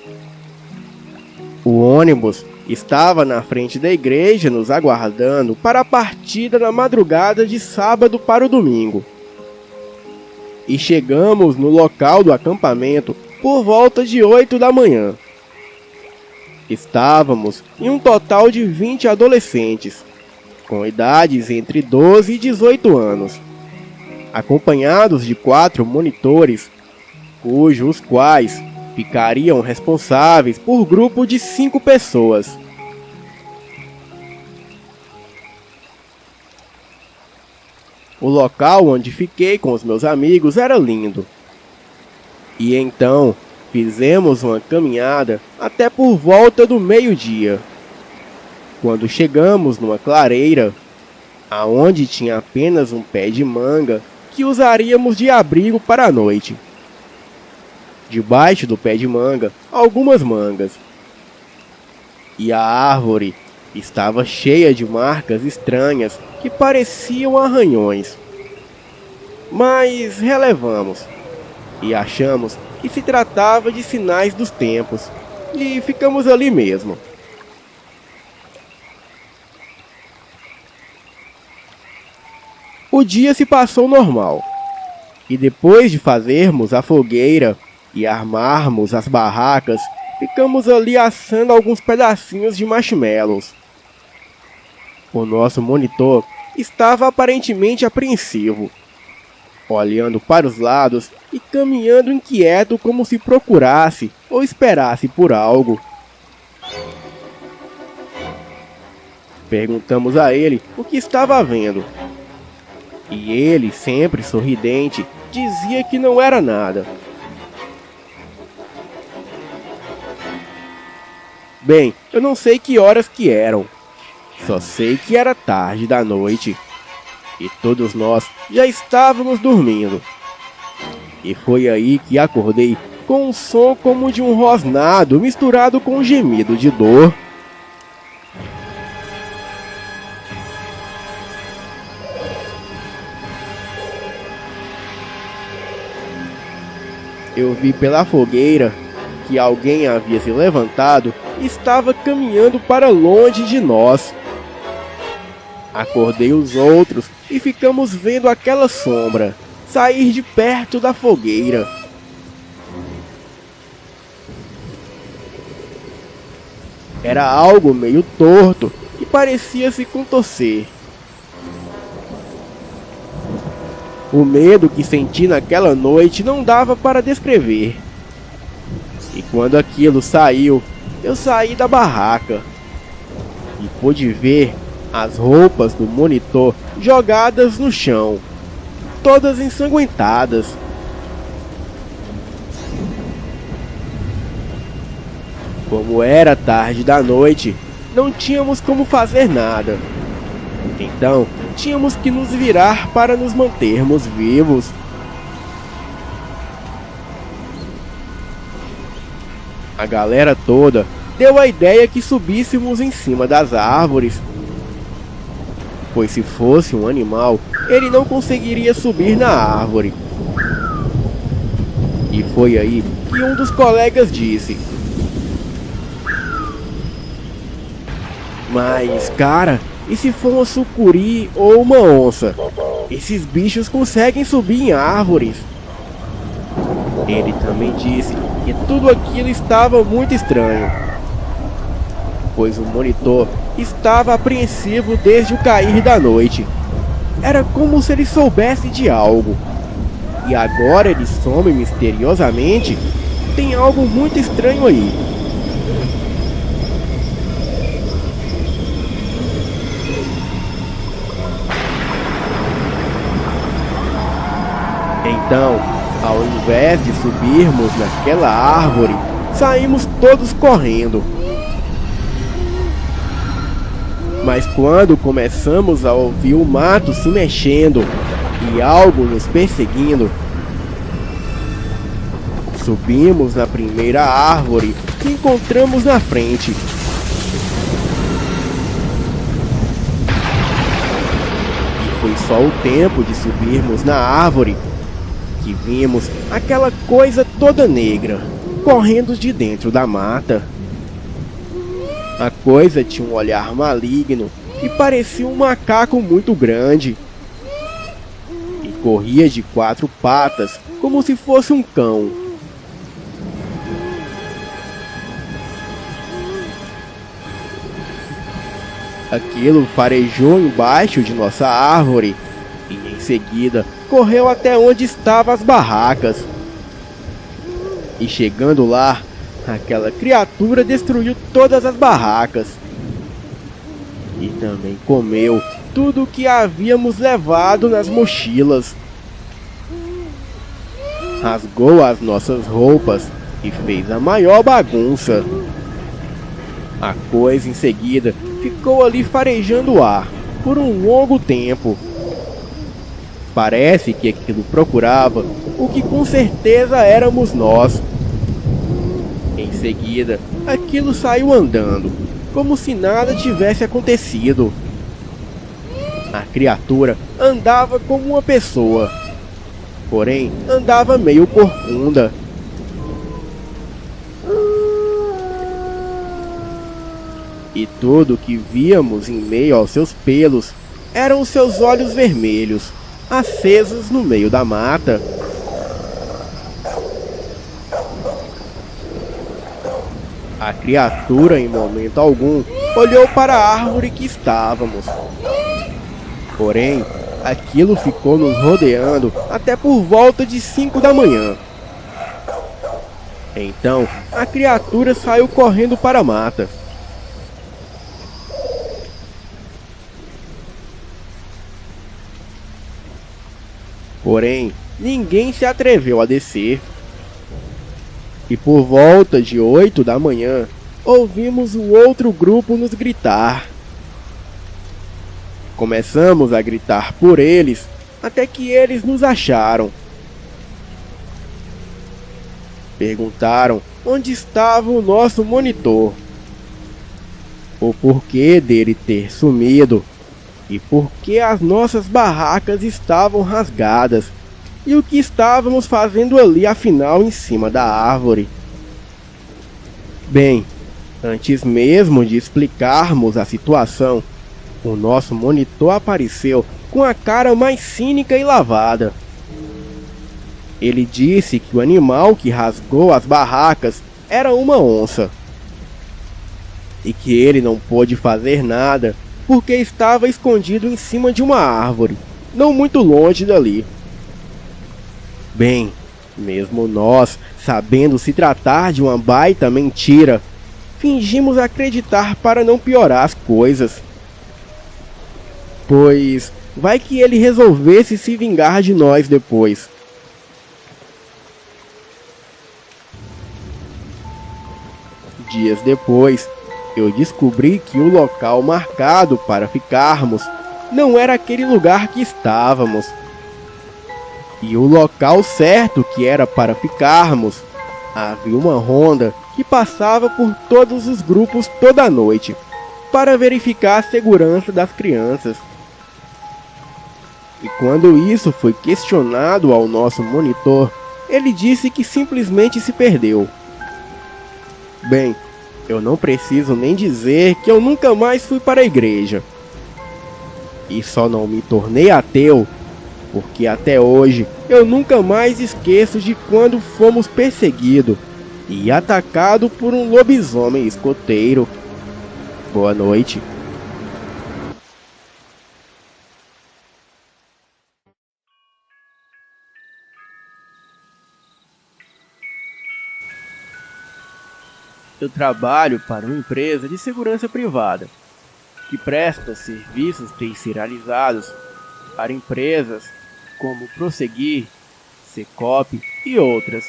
O ônibus estava na frente da igreja nos aguardando para a partida na madrugada de sábado para o domingo. E chegamos no local do acampamento por volta de 8 da manhã. Estávamos em um total de 20 adolescentes, com idades entre 12 e 18 anos, acompanhados de 4 monitores, cujos quais ficariam responsáveis por grupo de 5 pessoas. O local onde fiquei com os meus amigos era lindo. E então fizemos uma caminhada até por volta do meio-dia, quando chegamos numa clareira, aonde tinha apenas um pé de manga que usaríamos de abrigo para a noite. Debaixo do pé de manga, algumas mangas. E a árvore estava cheia de marcas estranhas que pareciam arranhões. Mas relevamos e achamos que se tratava de sinais dos tempos, e ficamos ali mesmo. O dia se passou normal, e depois de fazermos a fogueira e armarmos as barracas, ficamos ali assando alguns pedacinhos de marshmallows. O nosso monitor estava aparentemente apreensivo, olhando para os lados e caminhando inquieto como se procurasse ou esperasse por algo. Perguntamos a ele o que estava vendo. E ele, sempre sorridente, dizia que não era nada. Bem, eu não sei que horas que eram. Só sei que era tarde da noite. E todos nós já estávamos dormindo. E foi aí que acordei com um som como de um rosnado misturado com um gemido de dor. Eu vi pela fogueira que alguém havia se levantado e estava caminhando para longe de nós. Acordei os outros e ficamos vendo aquela sombra sair de perto da fogueira. Era algo meio torto e parecia se contorcer. O medo que senti naquela noite não dava para descrever. E quando aquilo saiu, eu saí da barraca e pude ver as roupas do monitor jogadas no chão, todas ensanguentadas. Como era tarde da noite, não tínhamos como fazer nada. Então, tínhamos que nos virar para nos mantermos vivos. A galera toda deu a ideia que subíssemos em cima das árvores, pois se fosse um animal, ele não conseguiria subir na árvore. E foi aí que um dos colegas disse: "Mas, cara, e se for uma sucuri ou uma onça? Esses bichos conseguem subir em árvores." Ele também disse que tudo aquilo estava muito estranho, pois o monitor estava apreensivo desde o cair da noite. Era como se ele soubesse de algo. E agora ele some misteriosamente. Tem algo muito estranho aí. Então, ao invés de subirmos naquela árvore, saímos todos correndo. Mas quando começamos a ouvir o mato se mexendo e algo nos perseguindo, subimos na primeira árvore que encontramos na frente. E foi só o tempo de subirmos na árvore que vimos aquela coisa toda negra correndo de dentro da mata. A coisa tinha um olhar maligno e parecia um macaco muito grande. E corria de 4 patas, como se fosse um cão. Aquilo farejou embaixo de nossa árvore e em seguida correu até onde estavam as barracas. E chegando lá, aquela criatura destruiu todas as barracas. E também comeu tudo o que havíamos levado nas mochilas. Rasgou as nossas roupas e fez a maior bagunça. A coisa em seguida ficou ali farejando o ar por um longo tempo. Parece que aquilo procurava o que com certeza éramos nós. Em seguida, aquilo saiu andando, como se nada tivesse acontecido. A criatura andava como uma pessoa, porém andava meio corcunda. E tudo que víamos em meio aos seus pelos eram os seus olhos vermelhos, acesos no meio da mata. A criatura, em momento algum, olhou para a árvore que estávamos. Porém, aquilo ficou nos rodeando até por volta de 5 da manhã. Então, a criatura saiu correndo para a mata. Porém, ninguém se atreveu a descer. E por volta de 8 da manhã, ouvimos o outro grupo nos gritar. Começamos a gritar por eles, até que eles nos acharam. Perguntaram onde estava o nosso monitor, o porquê dele ter sumido, e por que as nossas barracas estavam rasgadas, e o que estávamos fazendo ali afinal em cima da árvore. Bem, antes mesmo de explicarmos a situação, o nosso monitor apareceu com a cara mais cínica e lavada. Ele disse que o animal que rasgou as barracas era uma onça, e que ele não pôde fazer nada porque estava escondido em cima de uma árvore, não muito longe dali. Bem, mesmo nós, sabendo se tratar de uma baita mentira, fingimos acreditar para não piorar as coisas. Pois vai que ele resolvesse se vingar de nós depois. Dias depois, eu descobri que o local marcado para ficarmos não era aquele lugar que estávamos. E o local certo que era para ficarmos, havia uma ronda que passava por todos os grupos toda noite, para verificar a segurança das crianças. E quando isso foi questionado ao nosso monitor, ele disse que simplesmente se perdeu. Bem, eu não preciso nem dizer que eu nunca mais fui para a igreja. E só não me tornei ateu porque até hoje eu nunca mais esqueço de quando fomos perseguidos e atacados por um lobisomem escoteiro. Boa noite. Eu trabalho para uma empresa de segurança privada, que presta serviços terceirizados para empresas como Prosseguir, Secop e outras.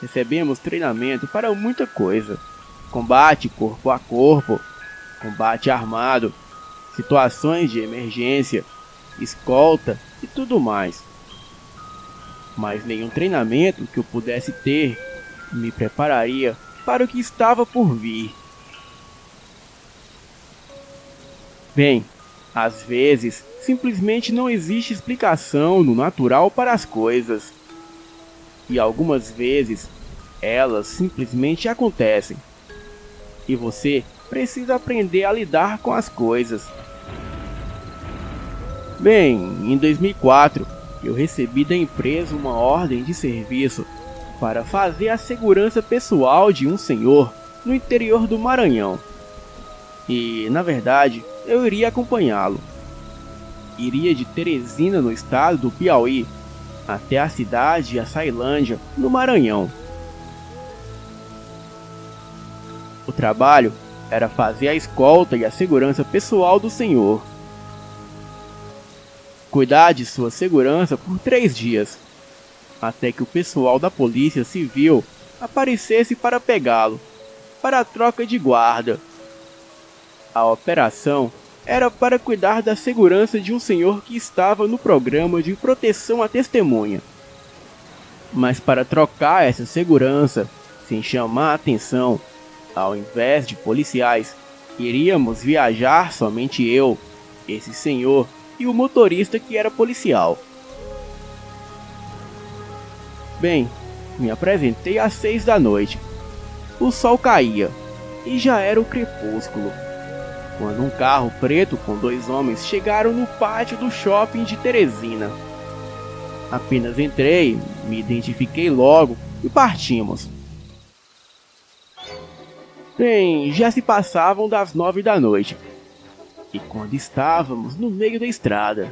Recebemos treinamento para muita coisa: combate corpo a corpo, combate armado, situações de emergência, escolta e tudo mais. Mas nenhum treinamento que eu pudesse ter me prepararia para o que estava por vir. Bem, às vezes simplesmente não existe explicação no natural para as coisas. E algumas vezes elas simplesmente acontecem. E você precisa aprender a lidar com as coisas. Bem, em 2004 eu recebi da empresa uma ordem de serviço para fazer a segurança pessoal de um senhor no interior do Maranhão. E, na verdade, eu iria acompanhá-lo. Iria de Teresina, no estado do Piauí, até a cidade de Açailândia, no Maranhão. O trabalho era fazer a escolta e a segurança pessoal do senhor. Cuidar de sua segurança por 3 dias, até que o pessoal da Polícia Civil aparecesse para pegá-lo, para a troca de guarda. A operação era para cuidar da segurança de um senhor que estava no programa de proteção à testemunha. Mas para trocar essa segurança, sem chamar a atenção, ao invés de policiais, iríamos viajar somente eu, esse senhor e o motorista que era policial. Bem, me apresentei às 6 da noite. O sol caía e já era o crepúsculo, quando um carro preto com 2 homens chegaram no pátio do shopping de Teresina. Apenas entrei, me identifiquei logo e partimos. Bem, já se passavam das 9 da noite, e quando estávamos no meio da estrada,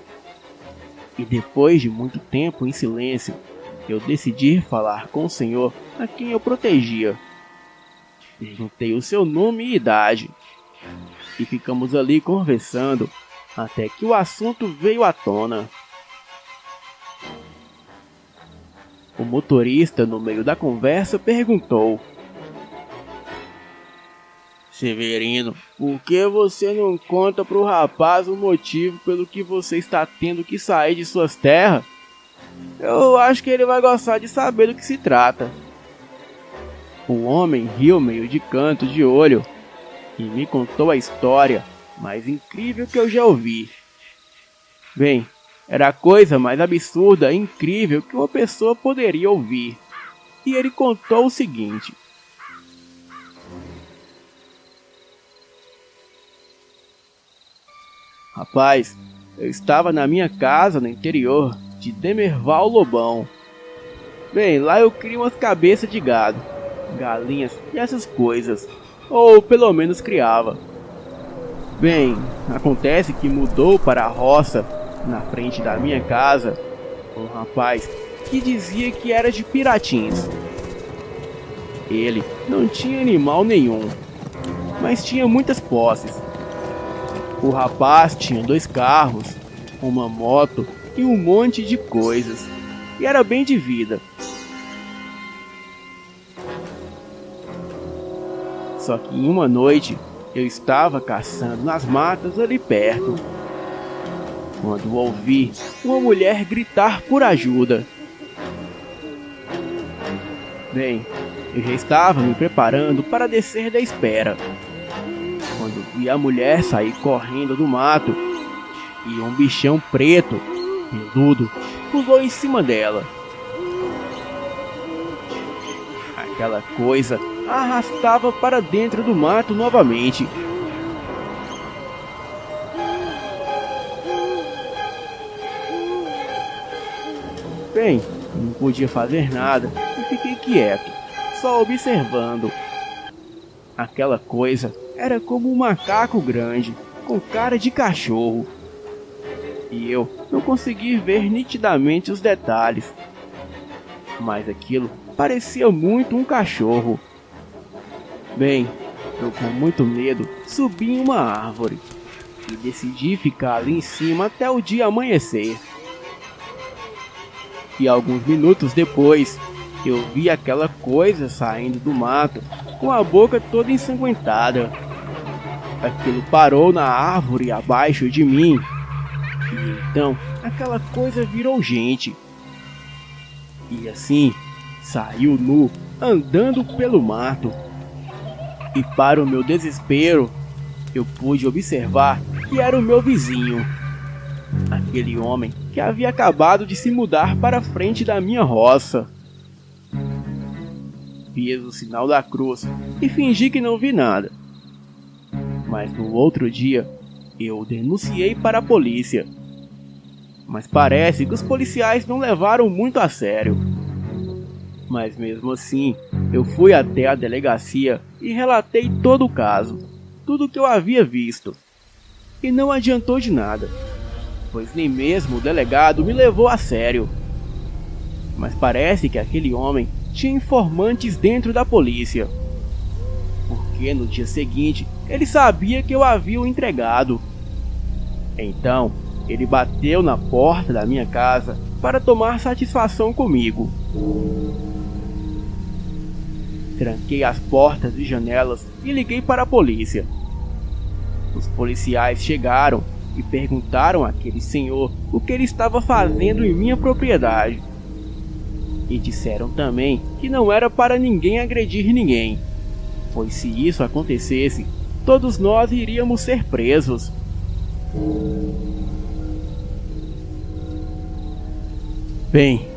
e depois de muito tempo em silêncio, eu decidi falar com o senhor a quem eu protegia. Perguntei o seu nome e idade, e ficamos ali conversando até que o assunto veio à tona. O motorista, no meio da conversa, perguntou: Severino, por que você não conta pro rapaz o motivo pelo que você está tendo que sair de suas terras? Eu acho que ele vai gostar de saber do que se trata. O homem riu meio de canto de olho e me contou a história mais incrível que eu já ouvi. Bem, era a coisa mais absurda e incrível que uma pessoa poderia ouvir. E ele contou o seguinte: Rapaz, eu estava na minha casa no interior de Demerval Lobão. Bem, lá eu crio umas cabeças de gado, galinhas e essas coisas, ou pelo menos criava. Bem, acontece que mudou para a roça, na frente da minha casa, um rapaz que dizia que era de Piratins. Ele não tinha animal nenhum, mas tinha muitas posses. O rapaz tinha 2 carros, uma moto e um monte de coisas, e era bem de vida. Só que em uma noite eu estava caçando nas matas ali perto, quando ouvi uma mulher gritar por ajuda. Bem, eu já estava me preparando para descer da espera, quando vi a mulher sair correndo do mato e um bichão preto, peludo, pulou em cima dela. Aquela coisa a arrastava para dentro do mato novamente. Bem, eu não podia fazer nada e fiquei quieto, só observando. Aquela coisa era como um macaco grande, com cara de cachorro. E eu não consegui ver nitidamente os detalhes. Mas aquilo parecia muito um cachorro. Bem, eu com muito medo subi em uma árvore e decidi ficar ali em cima até o dia amanhecer. E alguns minutos depois, eu vi aquela coisa saindo do mato com a boca toda ensanguentada. Aquilo parou na árvore abaixo de mim. E então, aquela coisa virou gente. E assim, saiu nu, andando pelo mato. E para o meu desespero, eu pude observar que era o meu vizinho. Aquele homem que havia acabado de se mudar para a frente da minha roça. Fiz o sinal da cruz e fingi que não vi nada. Mas no outro dia, eu o denunciei para a polícia. Mas parece que os policiais não levaram muito a sério. Mas mesmo assim, eu fui até a delegacia e relatei todo o caso, tudo o que eu havia visto. E não adiantou de nada, pois nem mesmo o delegado me levou a sério. Mas parece que aquele homem tinha informantes dentro da polícia, porque no dia seguinte ele sabia que eu havia o entregado. Então, ele bateu na porta da minha casa para tomar satisfação comigo. Tranquei as portas e janelas e liguei para a polícia. Os policiais chegaram e perguntaram àquele senhor o que ele estava fazendo em minha propriedade. E disseram também que não era para ninguém agredir ninguém, pois se isso acontecesse, todos nós iríamos ser presos. Bem,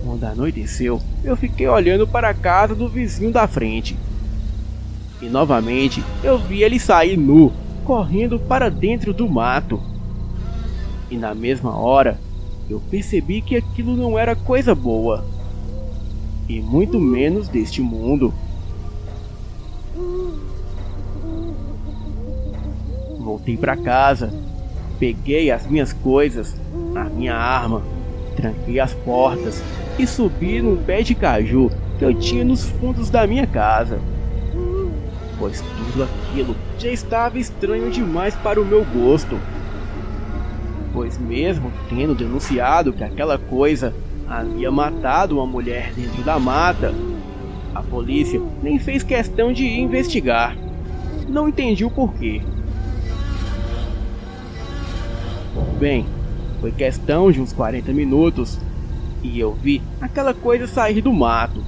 quando anoiteceu, eu fiquei olhando para a casa do vizinho da frente. E novamente eu vi ele sair nu, correndo para dentro do mato. E na mesma hora, eu percebi que aquilo não era coisa boa, e muito menos deste mundo. Voltei para casa, peguei as minhas coisas, a minha arma, tranquei as portas e subi num pé de caju que eu tinha nos fundos da minha casa, pois tudo aquilo já estava estranho demais para o meu gosto. Pois mesmo tendo denunciado que aquela coisa havia matado uma mulher dentro da mata, a polícia nem fez questão de ir investigar. Não entendi o porquê. Bem, foi questão de uns 40 minutos e eu vi aquela coisa sair do mato.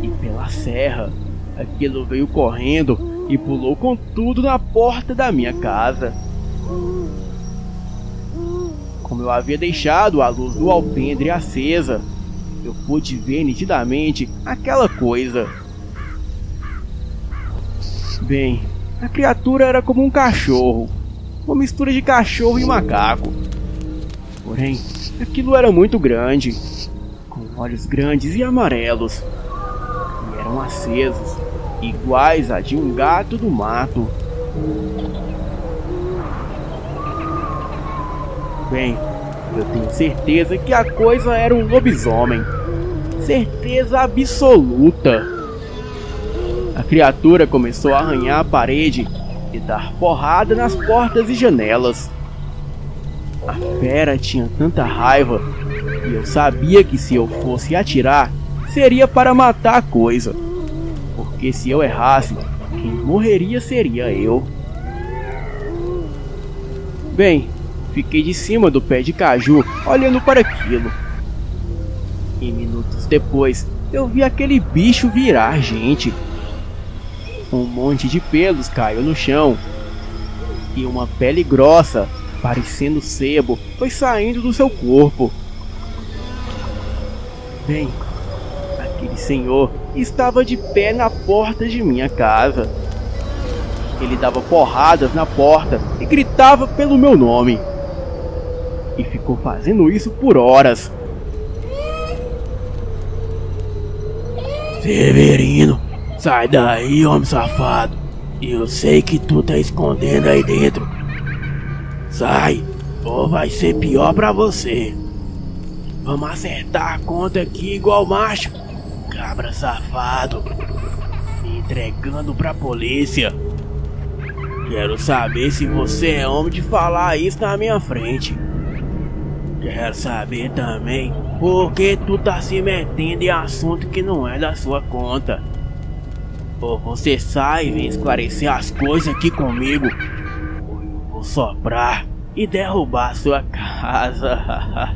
E pela serra, aquilo veio correndo e pulou com tudo na porta da minha casa. Como eu havia deixado a luz do alpendre acesa, eu pude ver nitidamente aquela coisa. Bem, a criatura era como um cachorro, uma mistura de cachorro e macaco. Porém, aquilo era muito grande, com olhos grandes e amarelos, e eram acesos, iguais a de um gato do mato. Bem, eu tenho certeza que a coisa era um lobisomem. Certeza absoluta. A criatura começou a arranhar a parede e dar porrada nas portas e janelas. A fera tinha tanta raiva e eu sabia que se eu fosse atirar, seria para matar a coisa. Porque se eu errasse, quem morreria seria eu. Bem, fiquei de cima do pé de caju, olhando para aquilo. E minutos depois, eu vi aquele bicho virar gente. Um monte de pelos caiu no chão. E uma pele grossa, parecendo sebo, foi saindo do seu corpo. Bem, aquele senhor estava de pé na porta de minha casa. Ele dava porradas na porta e gritava pelo meu nome. E ficou fazendo isso por horas, Severino, sai daí, homem safado. Eu sei que tu tá escondendo aí dentro. Sai, ou vai ser pior pra você. Vamos acertar a conta aqui igual macho. Cabra safado, me entregando pra polícia. Quero saber se você é homem de falar isso na minha frente. Quero saber também por que tu tá se metendo em assunto que não é da sua conta. Ou você sai e vem esclarecer as coisas aqui comigo, ou eu vou soprar e derrubar sua casa.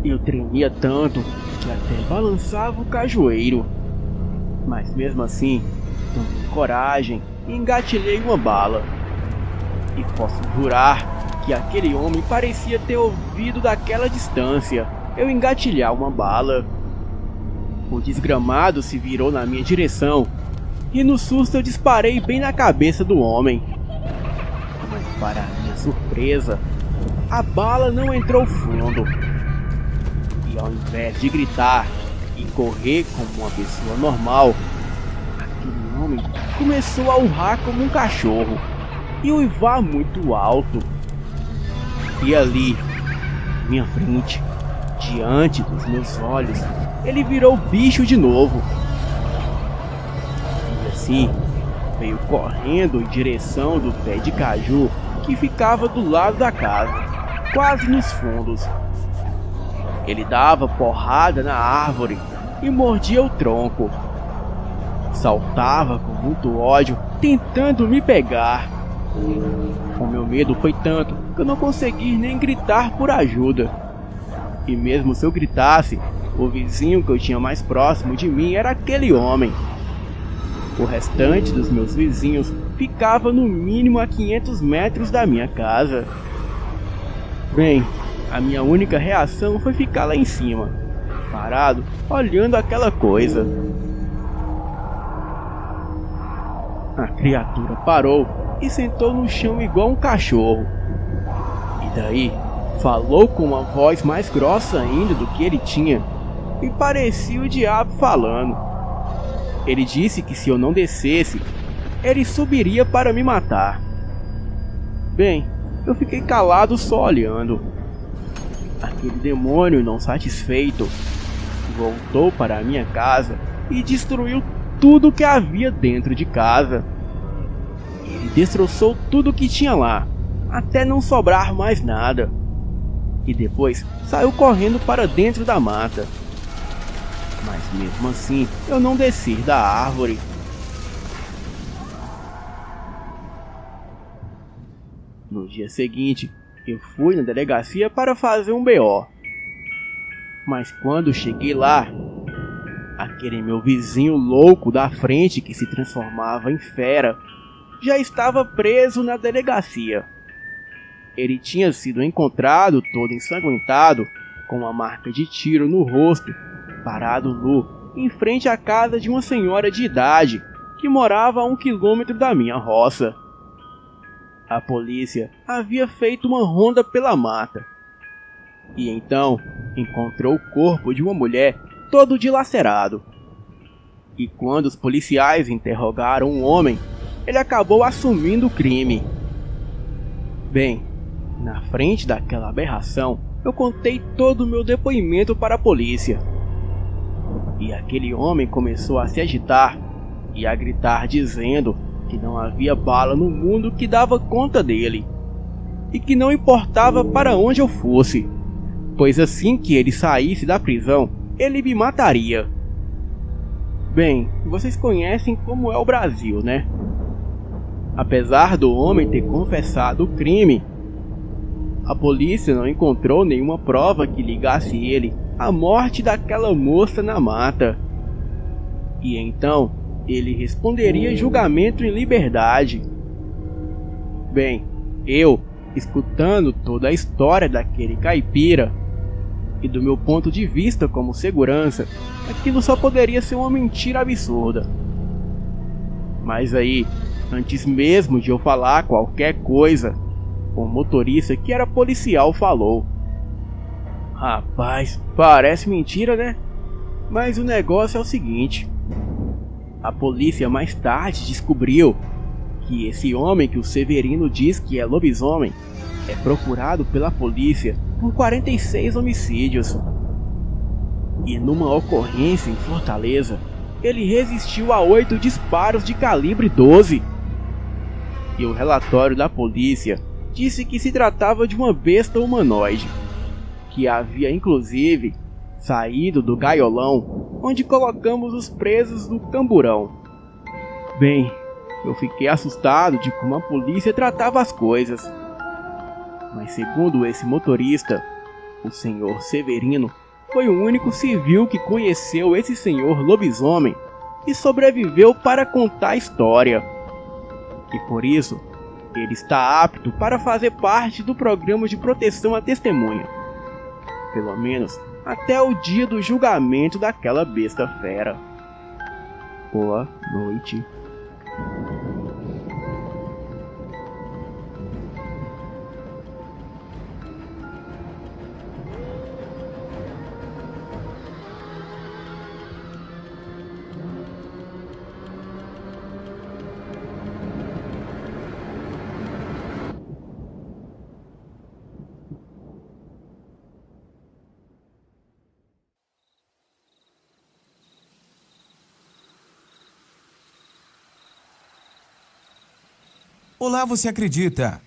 Eu tremia tanto que até balançava o cajueiro. Mas mesmo assim, tomei coragem e engatilhei uma bala. E posso jurar que aquele homem parecia ter ouvido daquela distância eu engatilhar uma bala. O desgramado se virou na minha direção e no susto eu disparei bem na cabeça do homem. Mas para minha surpresa, a bala não entrou fundo. E ao invés de gritar e correr como uma pessoa normal, aquele homem começou a urrar como um cachorro e uivar muito alto. E ali, na minha frente, diante dos meus olhos, ele virou bicho de novo. E assim, veio correndo em direção do pé de caju que ficava do lado da casa, quase nos fundos. Ele dava porrada na árvore e mordia o tronco. Saltava com muito ódio, tentando me pegar. O meu medo foi tanto que eu não consegui nem gritar por ajuda. E mesmo se eu gritasse, o vizinho que eu tinha mais próximo de mim era aquele homem. O restante dos meus vizinhos ficava no mínimo a 500 metros da minha casa. Bem, a minha única reação foi ficar lá em cima, parado, olhando aquela coisa. A criatura parou e sentou no chão igual um cachorro. E daí, falou com uma voz mais grossa ainda do que ele tinha, e parecia o diabo falando. Ele disse que se eu não descesse, ele subiria para me matar. Bem, eu fiquei calado só olhando. Aquele demônio não satisfeito voltou para a minha casa e destruiu tudo que havia dentro de casa. Ele destroçou tudo que tinha lá, até não sobrar mais nada. E depois saiu correndo para dentro da mata. Mas mesmo assim, eu não desci da árvore. No dia seguinte, eu fui na delegacia para fazer um BO. Mas quando cheguei lá, aquele meu vizinho louco da frente que se transformava em fera já estava preso na delegacia. Ele tinha sido encontrado todo ensanguentado, com uma marca de tiro no rosto, parado nu, em frente à casa de uma senhora de idade, que morava a 1 quilômetro da minha roça. A polícia havia feito uma ronda pela mata. E então, encontrou o corpo de uma mulher todo dilacerado. E quando os policiais interrogaram o homem, ele acabou assumindo o crime. Bem, na frente daquela aberração, eu contei todo o meu depoimento para a polícia. E aquele homem começou a se agitar e a gritar dizendo que não havia bala no mundo que dava conta dele, e que não importava para onde eu fosse, pois assim que ele saísse da prisão, ele me mataria. Bem, vocês conhecem como é o Brasil, né? Apesar do homem ter confessado o crime, a polícia não encontrou nenhuma prova que ligasse ele à morte daquela moça na mata. E então, ele responderia julgamento em liberdade. Bem, eu, escutando toda a história daquele caipira, e do meu ponto de vista como segurança, aquilo só poderia ser uma mentira absurda. Mas aí, antes mesmo de eu falar qualquer coisa, o motorista que era policial falou: "Rapaz, parece mentira, né? Mas o negócio é o seguinte: a polícia mais tarde descobriu que esse homem que o Severino diz que é lobisomem é procurado pela polícia por 46 homicídios. E numa ocorrência em Fortaleza, ele resistiu a 8 disparos de calibre 12. E o relatório da polícia disse que se tratava de uma besta humanoide, que havia inclusive saído do gaiolão onde colocamos os presos do camburão. Bem, eu fiquei assustado de como a polícia tratava as coisas. Mas segundo esse motorista, o senhor Severino foi o único civil que conheceu esse senhor lobisomem e sobreviveu para contar a história. E por isso, ele está apto para fazer parte do programa de proteção à testemunha. Pelo menos até o dia do julgamento daquela besta fera. Boa noite. Olá, você acredita?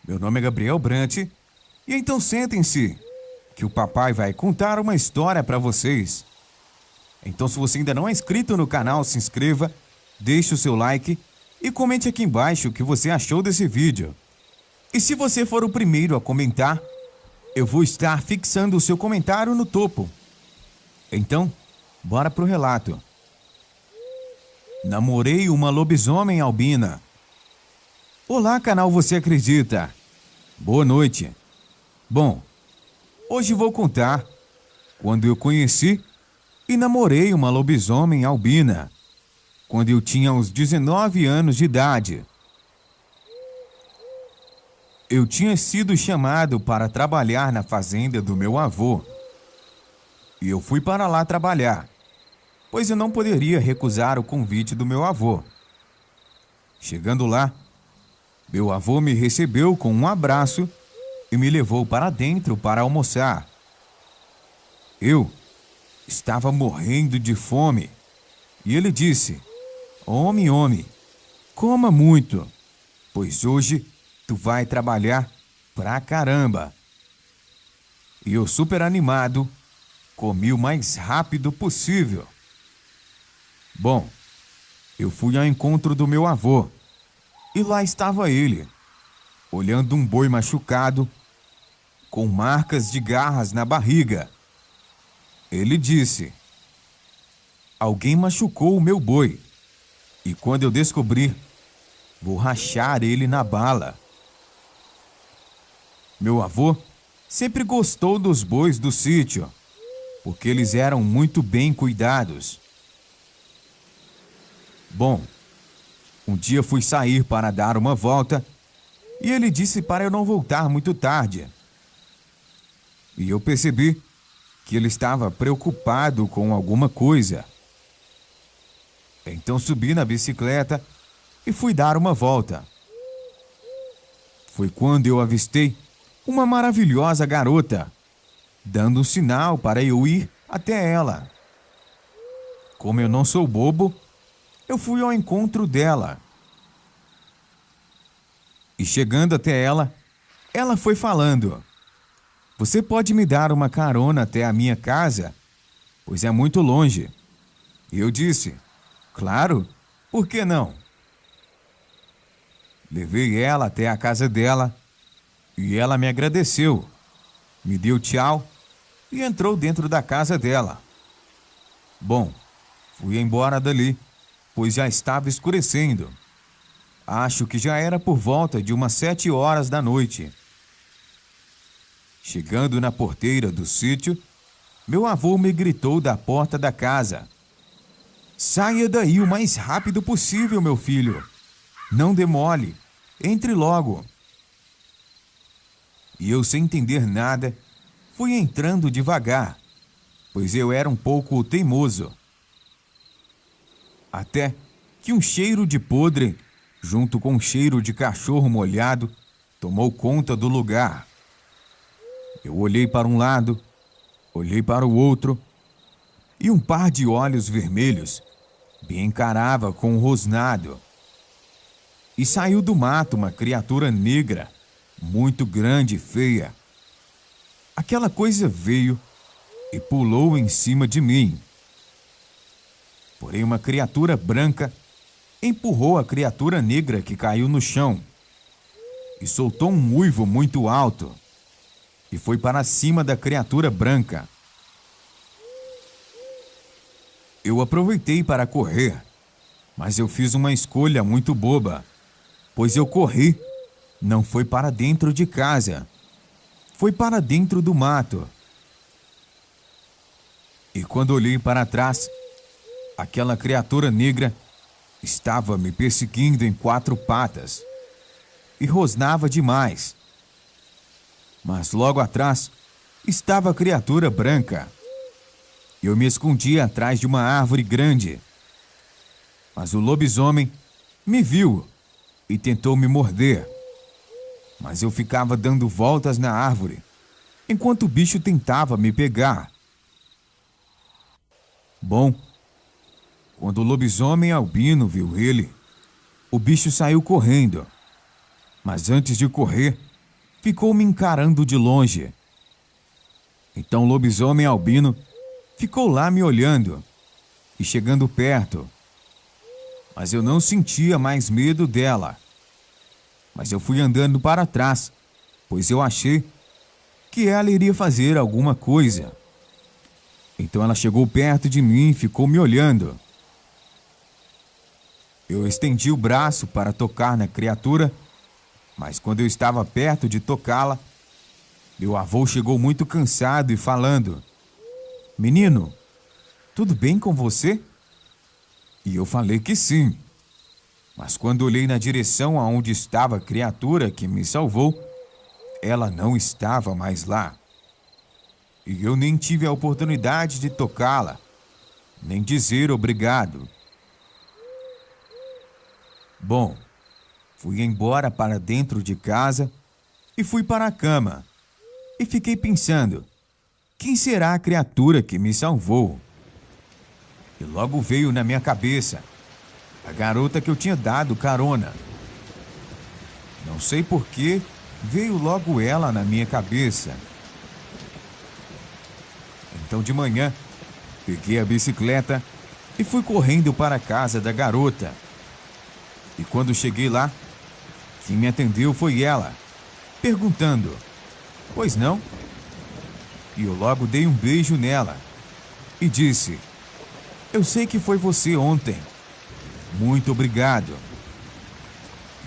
Meu nome é Gabriel Brant e então sentem-se, que o papai vai contar uma história para vocês. Então, se você ainda não é inscrito no canal, se inscreva, deixe o seu like e comente aqui embaixo o que você achou desse vídeo. E se você for o primeiro a comentar, eu vou estar fixando o seu comentário no topo. Então, bora pro relato. Namorei uma lobisomem albina. Olá, canal Você Acredita? Boa noite. Bom, hoje vou contar quando eu conheci e namorei uma lobisomem albina, quando eu tinha uns 19 anos de idade. Eu tinha sido chamado para trabalhar na fazenda do meu avô. E eu fui para lá trabalhar, pois eu não poderia recusar o convite do meu avô. Chegando lá, meu avô me recebeu com um abraço e me levou para dentro para almoçar. Eu estava morrendo de fome e ele disse: homem, coma muito, pois hoje tu vai trabalhar pra caramba. E eu, super animado, comi o mais rápido possível. Bom, eu fui ao encontro do meu avô. E lá estava ele, olhando um boi machucado, com marcas de garras na barriga. Ele disse: alguém machucou o meu boi, e quando eu descobrir, vou rachar ele na bala. Meu avô sempre gostou dos bois do sítio, porque eles eram muito bem cuidados. Bom, um dia fui sair para dar uma volta e ele disse para eu não voltar muito tarde. E eu percebi que ele estava preocupado com alguma coisa. Então subi na bicicleta e fui dar uma volta. Foi quando eu avistei uma maravilhosa garota, dando um sinal para eu ir até ela. Como eu não sou bobo, eu fui ao encontro dela. E chegando até ela, ela foi falando: você pode me dar uma carona até a minha casa? Pois é muito longe. E eu disse: claro, por que não? Levei ela até a casa dela e ela me agradeceu, me deu tchau e entrou dentro da casa dela. Bom, fui embora dali, pois já estava escurecendo. Acho que já era por volta de umas 7 horas da noite. Chegando na porteira do sítio, meu avô me gritou da porta da casa: saia daí o mais rápido possível, meu filho. Não demore, entre logo. E eu, sem entender nada, fui entrando devagar, pois eu era um pouco teimoso. Até que um cheiro de podre, junto com um cheiro de cachorro molhado, tomou conta do lugar. Eu olhei para um lado, olhei para o outro, e um par de olhos vermelhos me encarava com um rosnado. E saiu do mato uma criatura negra, muito grande e feia. Aquela coisa veio e pulou em cima de mim. Porém, uma criatura branca empurrou a criatura negra que caiu no chão e soltou um uivo muito alto e foi para cima da criatura branca. Eu aproveitei para correr, mas eu fiz uma escolha muito boba, pois eu corri, não foi para dentro de casa, foi para dentro do mato. E quando olhei para trás, aquela criatura negra estava me perseguindo em 4 patas e rosnava demais. Mas logo atrás estava a criatura branca. Eu me escondi atrás de uma árvore grande. Mas o lobisomem me viu e tentou me morder. Mas eu ficava dando voltas na árvore, enquanto o bicho tentava me pegar. Bom, quando o lobisomem albino viu ele, o bicho saiu correndo. Mas antes de correr, ficou me encarando de longe. Então o lobisomem albino ficou lá me olhando e chegando perto. Mas eu não sentia mais medo dela. Mas eu fui andando para trás, pois eu achei que ela iria fazer alguma coisa. Então ela chegou perto de mim e ficou me olhando. Eu estendi o braço para tocar na criatura, mas quando eu estava perto de tocá-la, meu avô chegou muito cansado e falando: "Menino, tudo bem com você?" E eu falei que sim. Mas quando olhei na direção aonde estava a criatura que me salvou, ela não estava mais lá. E eu nem tive a oportunidade de tocá-la, nem dizer obrigado. Bom, fui embora para dentro de casa e fui para a cama. E fiquei pensando, quem será a criatura que me salvou? E logo veio na minha cabeça a garota que eu tinha dado carona. Não sei por que veio logo ela na minha cabeça. Então de manhã, peguei a bicicleta e fui correndo para a casa da garota. E quando cheguei lá, quem me atendeu foi ela, perguntando: "Pois não?" E eu logo dei um beijo nela e disse: "Eu sei que foi você ontem. Muito obrigado."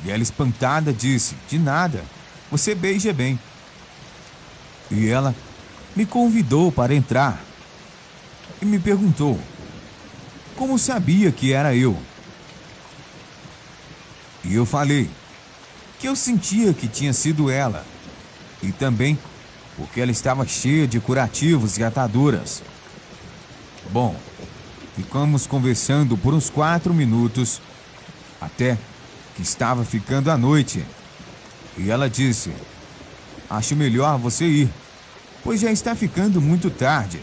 E ela, espantada, disse: "De nada, você beija bem." E ela me convidou para entrar e me perguntou como sabia que era eu. E eu falei que eu sentia que tinha sido ela, e também porque ela estava cheia de curativos e ataduras. Bom, ficamos conversando por uns 4 minutos, até que estava ficando a noite. E ela disse: "Acho melhor você ir, pois já está ficando muito tarde."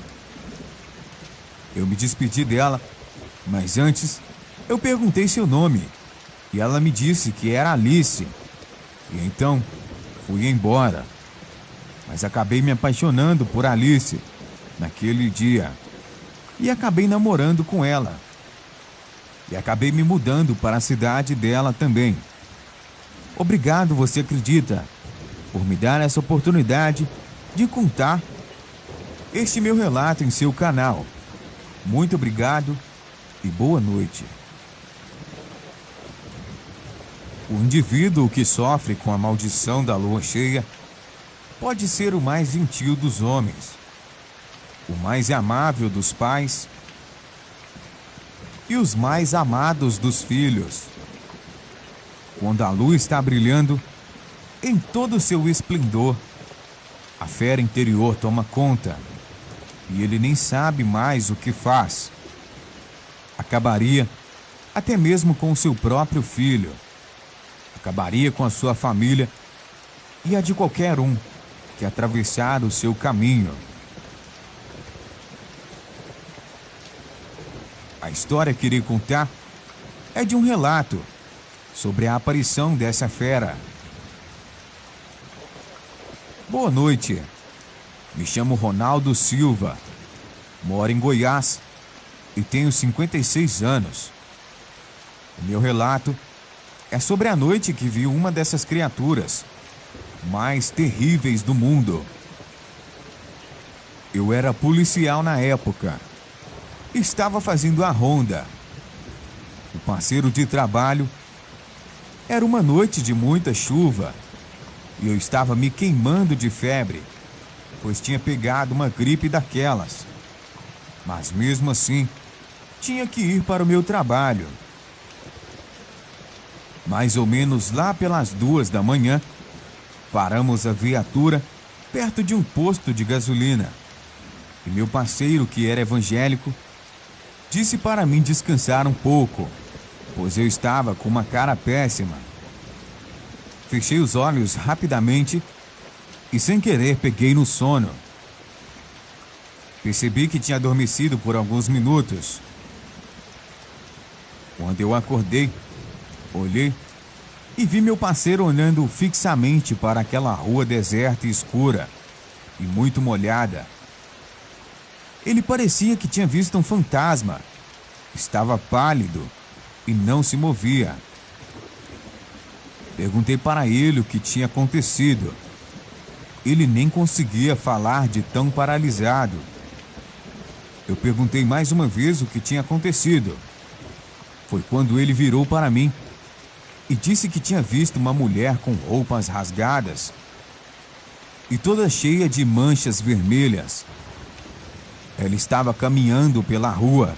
Eu me despedi dela, mas antes eu perguntei seu nome, e ela me disse que era Alice. E então fui embora. Mas acabei me apaixonando por Alice naquele dia. E acabei namorando com ela. E acabei me mudando para a cidade dela também. Obrigado, você acredita, por me dar essa oportunidade de contar este meu relato em seu canal. Muito obrigado e boa noite. O indivíduo que sofre com a maldição da lua cheia pode ser o mais gentil dos homens, o mais amável dos pais e os mais amados dos filhos. Quando a lua está brilhando em todo o seu esplendor, a fera interior toma conta e ele nem sabe mais o que faz. Acabaria até mesmo com o seu próprio filho. Acabaria com a sua família e a de qualquer um que atravessar o seu caminho. A história que irei contar é de um relato sobre a aparição dessa fera. Boa noite. Me chamo Ronaldo Silva. Moro em Goiás e tenho 56 anos. O meu relato é sobre a noite que vi uma dessas criaturas mais terríveis do mundo. Eu era policial na época. Estava fazendo a ronda. O parceiro de trabalho era uma noite de muita chuva e eu estava me queimando de febre, pois tinha pegado uma gripe daquelas. Mas mesmo assim, tinha que ir para o meu trabalho. Mais ou menos lá pelas 2 da manhã, paramos a viatura perto de um posto de gasolina. E meu parceiro, que era evangélico, disse para mim descansar um pouco, pois eu estava com uma cara péssima. Fechei os olhos rapidamente e, sem querer, peguei no sono. Percebi que tinha adormecido por alguns minutos. Quando eu acordei, olhei e vi meu parceiro olhando fixamente para aquela rua deserta e escura e muito molhada. Ele parecia que tinha visto um fantasma. Estava pálido e não se movia. Perguntei para ele o que tinha acontecido. Ele nem conseguia falar de tão paralisado. Eu perguntei mais uma vez o que tinha acontecido. Foi quando ele virou para mim e disse que tinha visto uma mulher com roupas rasgadas e toda cheia de manchas vermelhas. Ela estava caminhando pela rua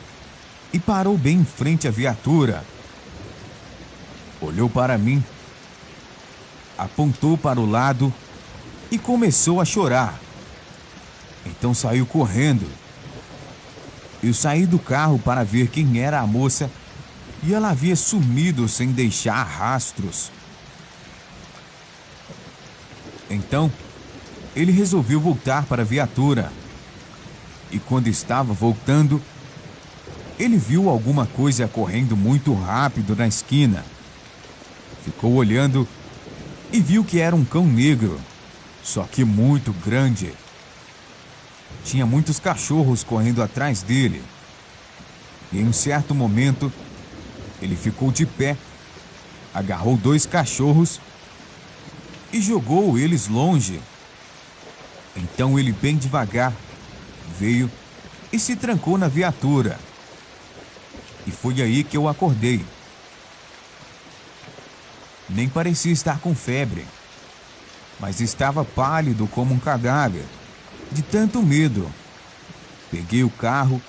e parou bem em frente à viatura. Olhou para mim, apontou para o lado e começou a chorar. Então saiu correndo. Eu saí do carro para ver quem era a moça e ela havia sumido sem deixar rastros. Então, ele resolveu voltar para a viatura. E quando estava voltando, ele viu alguma coisa correndo muito rápido na esquina. Ficou olhando e viu que era um cão negro, só que muito grande. Tinha muitos cachorros correndo atrás dele. E em um certo momento, ele ficou de pé, agarrou 2 cachorros e jogou eles longe. Então ele, bem devagar, veio e se trancou na viatura. E foi aí que eu acordei. Nem parecia estar com febre, mas estava pálido como um cadáver, de tanto medo. Peguei o carro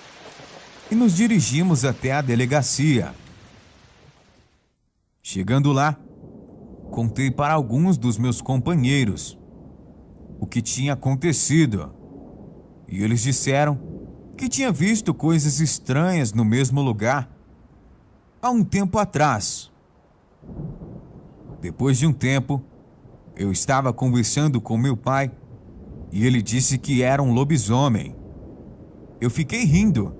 e nos dirigimos até a delegacia. Chegando lá, contei para alguns dos meus companheiros o que tinha acontecido. E eles disseram que tinha visto coisas estranhas no mesmo lugar há um tempo atrás. Depois de um tempo, eu estava conversando com meu pai e ele disse que era um lobisomem. Eu fiquei rindo,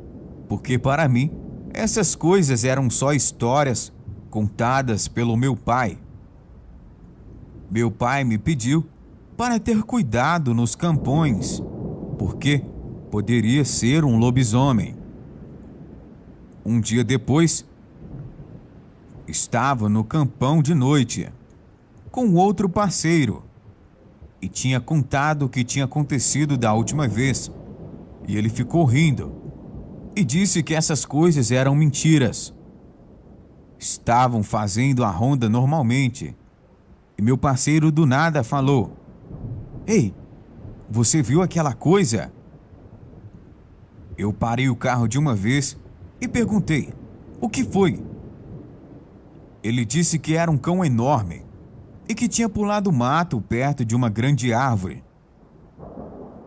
porque para mim essas coisas eram só histórias contadas pelo meu pai. Meu pai me pediu para ter cuidado nos campões, porque poderia ser um lobisomem. Um dia depois, estava no campão de noite com outro parceiro e tinha contado o que tinha acontecido da última vez. E ele ficou rindo e disse que essas coisas eram mentiras. Estavam fazendo a ronda normalmente e meu parceiro do nada falou: "Ei, você viu aquela coisa?" Eu parei o carro de uma vez e perguntei: "O que foi?" Ele disse que era um cão enorme e que tinha pulado o mato perto de uma grande árvore.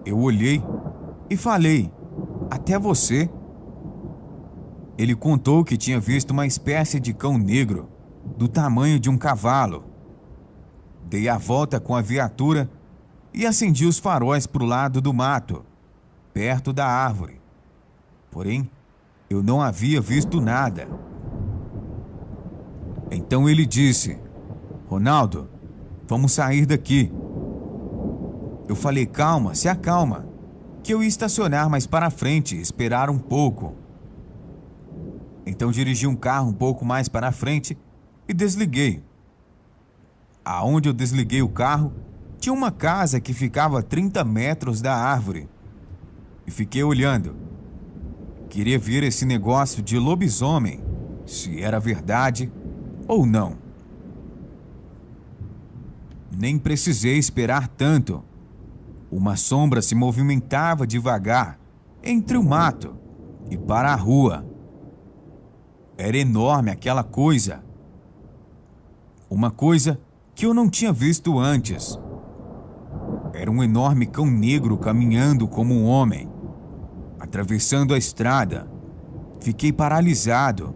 Eu olhei e falei: Até você. Ele contou que tinha visto uma espécie de cão negro, do tamanho de um cavalo. Dei a volta com a viatura e acendi os faróis para o lado do mato, perto da árvore. Porém, eu não havia visto nada. Então ele disse: Ronaldo, vamos sair daqui. Eu falei: calma, se acalma, que eu ia estacionar mais para frente e esperar um pouco. Então dirigi um carro um pouco mais para frente e desliguei. Aonde eu desliguei o carro, tinha uma casa que ficava a 30 metros da árvore. E fiquei olhando. Queria ver esse negócio de lobisomem, se era verdade ou não. Nem precisei esperar tanto. Uma sombra se movimentava devagar entre o mato e para a rua. Era enorme aquela coisa. Uma coisa que eu não tinha visto antes. Era um enorme cão negro caminhando como um homem, atravessando a estrada. Fiquei paralisado.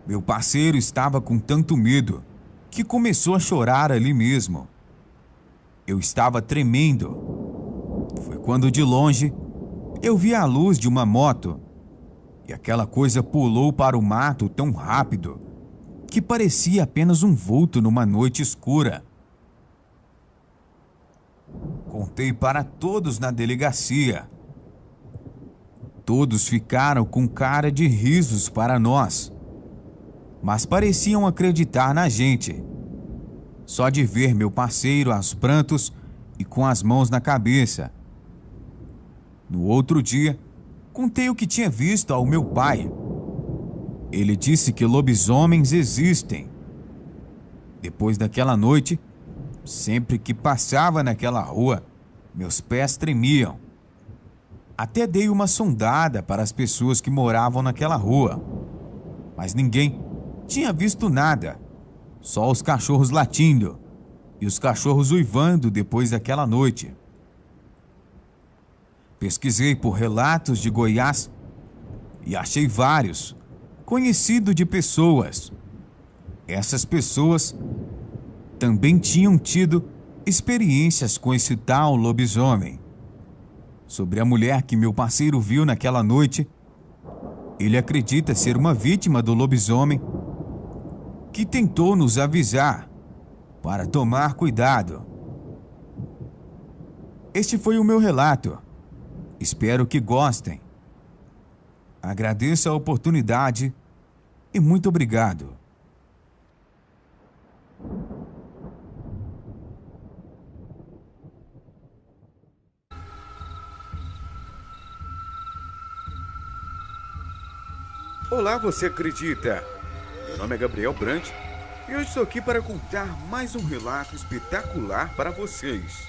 Meu parceiro estava com tanto medo que começou a chorar ali mesmo. Eu estava tremendo. Foi quando de longe eu vi a luz de uma moto e aquela coisa pulou para o mato tão rápido que parecia apenas um vulto numa noite escura. Contei para todos na delegacia. Todos ficaram com cara de risos para nós, mas pareciam acreditar na gente. Só de ver meu parceiro aos prantos e com as mãos na cabeça. No outro dia, contei o que tinha visto ao meu pai. Ele disse que lobisomens existem. Depois daquela noite, sempre que passava naquela rua, meus pés tremiam. Até dei uma sondada para as pessoas que moravam naquela rua, mas ninguém tinha visto nada. Só os cachorros latindo e os cachorros uivando depois daquela noite. Pesquisei por relatos de Goiás e achei vários, conhecido de pessoas. Essas pessoas também tinham tido experiências com esse tal lobisomem. Sobre a mulher que meu parceiro viu naquela noite, ele acredita ser uma vítima do lobisomem que tentou nos avisar para tomar cuidado. Este foi o meu relato. Espero que gostem. Agradeço a oportunidade e muito obrigado. Olá, você acredita? Meu nome é Gabriel Brandt e hoje estou aqui para contar mais um relato espetacular para vocês.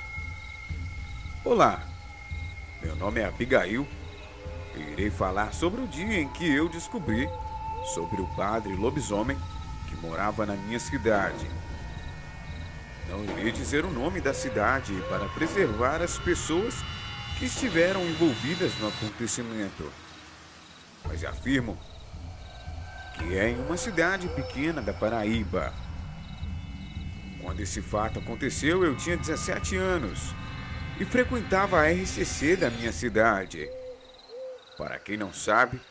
Olá, meu nome é Abigail e irei falar sobre o dia em que eu descobri sobre o padre lobisomem que morava na minha cidade. Não irei dizer o nome da cidade para preservar as pessoas que estiveram envolvidas no acontecimento, mas afirmo que é em uma cidade pequena da Paraíba. Quando esse fato aconteceu, eu tinha 17 anos e frequentava a RCC da minha cidade. Para quem não sabe,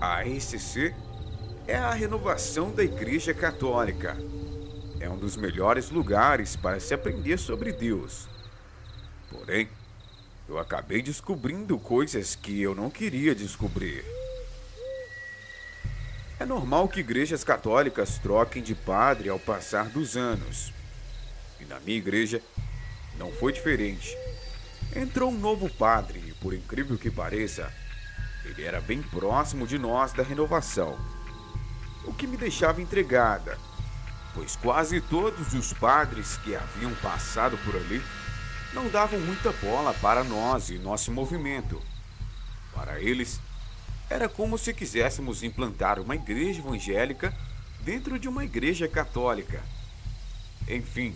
a RCC é a renovação da Igreja Católica. É um dos melhores lugares para se aprender sobre Deus. Porém, eu acabei descobrindo coisas que eu não queria descobrir. É normal que igrejas católicas troquem de padre ao passar dos anos. E na minha igreja não foi diferente. Entrou um novo padre e, por incrível que pareça, ele era bem próximo de nós da renovação. O que me deixava intrigada, pois quase todos os padres que haviam passado por ali não davam muita bola para nós e nosso movimento. Para eles, era como se quiséssemos implantar uma igreja evangélica dentro de uma igreja católica. Enfim,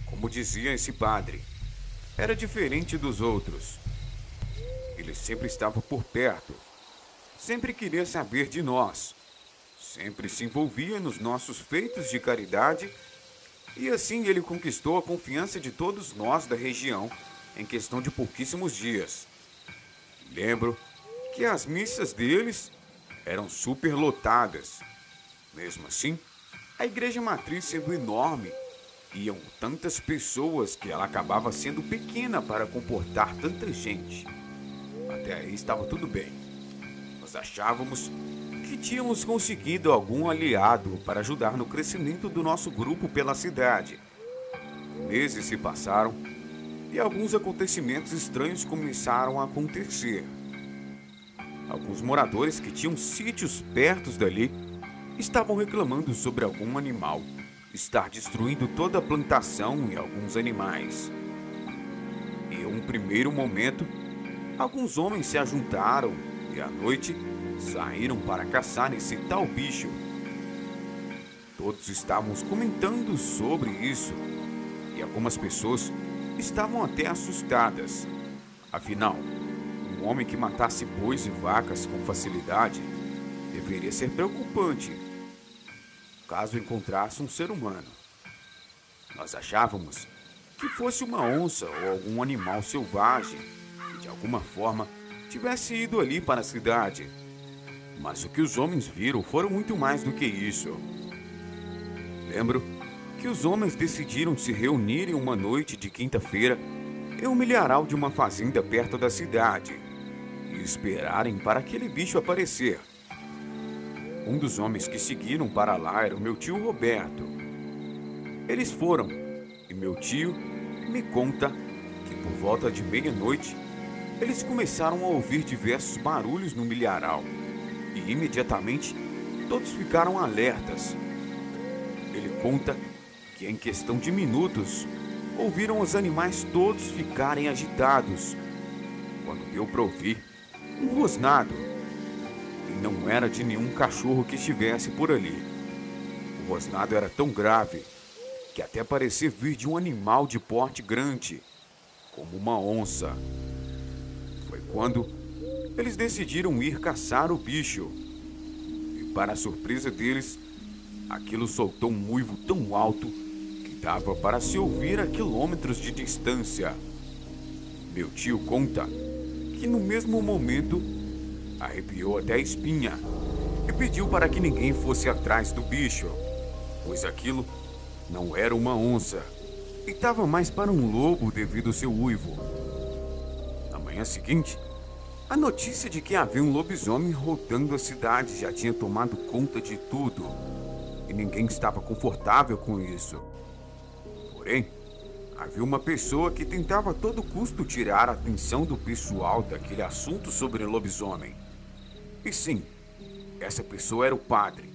como dizia esse padre, era diferente dos outros. Ele Ele sempre estava por perto, sempre queria saber de nós, sempre se envolvia nos nossos feitos de caridade e assim ele conquistou a confiança de todos nós da região em questão de pouquíssimos dias. Lembro que as missas deles eram superlotadas. Mesmo assim, a igreja matriz sendo enorme, iam tantas pessoas que ela acabava sendo pequena para comportar tanta gente. Até aí estava tudo bem. Nós achávamos que tínhamos conseguido algum aliado para ajudar no crescimento do nosso grupo pela cidade. Meses se passaram e alguns acontecimentos estranhos começaram a acontecer. Alguns moradores que tinham sítios perto dali estavam reclamando sobre algum animal estar destruindo toda a plantação e alguns animais. Em um primeiro momento, alguns homens se ajuntaram e à noite saíram para caçar esse tal bicho. Todos estávamos comentando sobre isso e algumas pessoas estavam até assustadas. Afinal, um homem que matasse bois e vacas com facilidade deveria ser preocupante caso encontrasse um ser humano. Nós achávamos que fosse uma onça ou algum animal selvagem que de alguma forma tivesse ido ali para a cidade. Mas o que os homens viram foram muito mais do que isso. Lembro que os homens decidiram se reunir em uma noite de quinta-feira em um milharal de uma fazenda perto da cidade e esperarem para aquele bicho aparecer. Um dos homens que seguiram para lá era o meu tio Roberto. Eles foram e meu tio me conta que por volta de meia-noite eles começaram a ouvir diversos barulhos no milharal e imediatamente todos ficaram alertas. Ele conta que em questão de minutos ouviram os animais todos ficarem agitados, quando deu para ouvir um rosnado. E não era de nenhum cachorro que estivesse por ali. O rosnado era tão grave que até parecia vir de um animal de porte grande, como uma onça. Foi quando eles decidiram ir caçar o bicho. E para a surpresa deles, aquilo soltou um uivo tão alto que dava para se ouvir a quilômetros de distância. Meu tio conta que no mesmo momento arrepiou até a espinha e pediu para que ninguém fosse atrás do bicho, pois aquilo não era uma onça e estava mais para um lobo devido ao seu uivo. Na manhã seguinte, a notícia de que havia um lobisomem rodando a cidade já tinha tomado conta de tudo e ninguém estava confortável com isso. Porém, havia uma pessoa que tentava a todo custo tirar a atenção do pessoal daquele assunto sobre lobisomem. E sim, essa pessoa era o padre.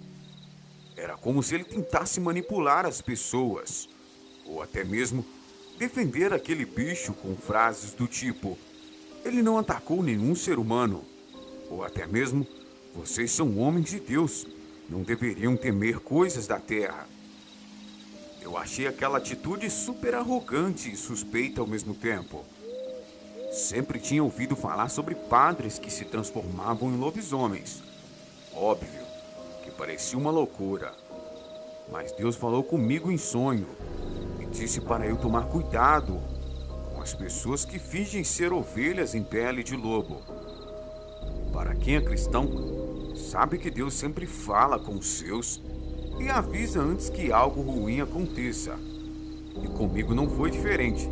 Era como se ele tentasse manipular as pessoas, ou até mesmo defender aquele bicho com frases do tipo: ele não atacou nenhum ser humano, ou até mesmo: vocês são homens de Deus, não deveriam temer coisas da terra. Eu achei aquela atitude super arrogante e suspeita ao mesmo tempo. Sempre tinha ouvido falar sobre padres que se transformavam em lobisomens. Óbvio que parecia uma loucura. Mas Deus falou comigo em sonho e disse para eu tomar cuidado com as pessoas que fingem ser ovelhas em pele de lobo. Para quem é cristão, sabe que Deus sempre fala com os seus e avisa antes que algo ruim aconteça. E comigo não foi diferente.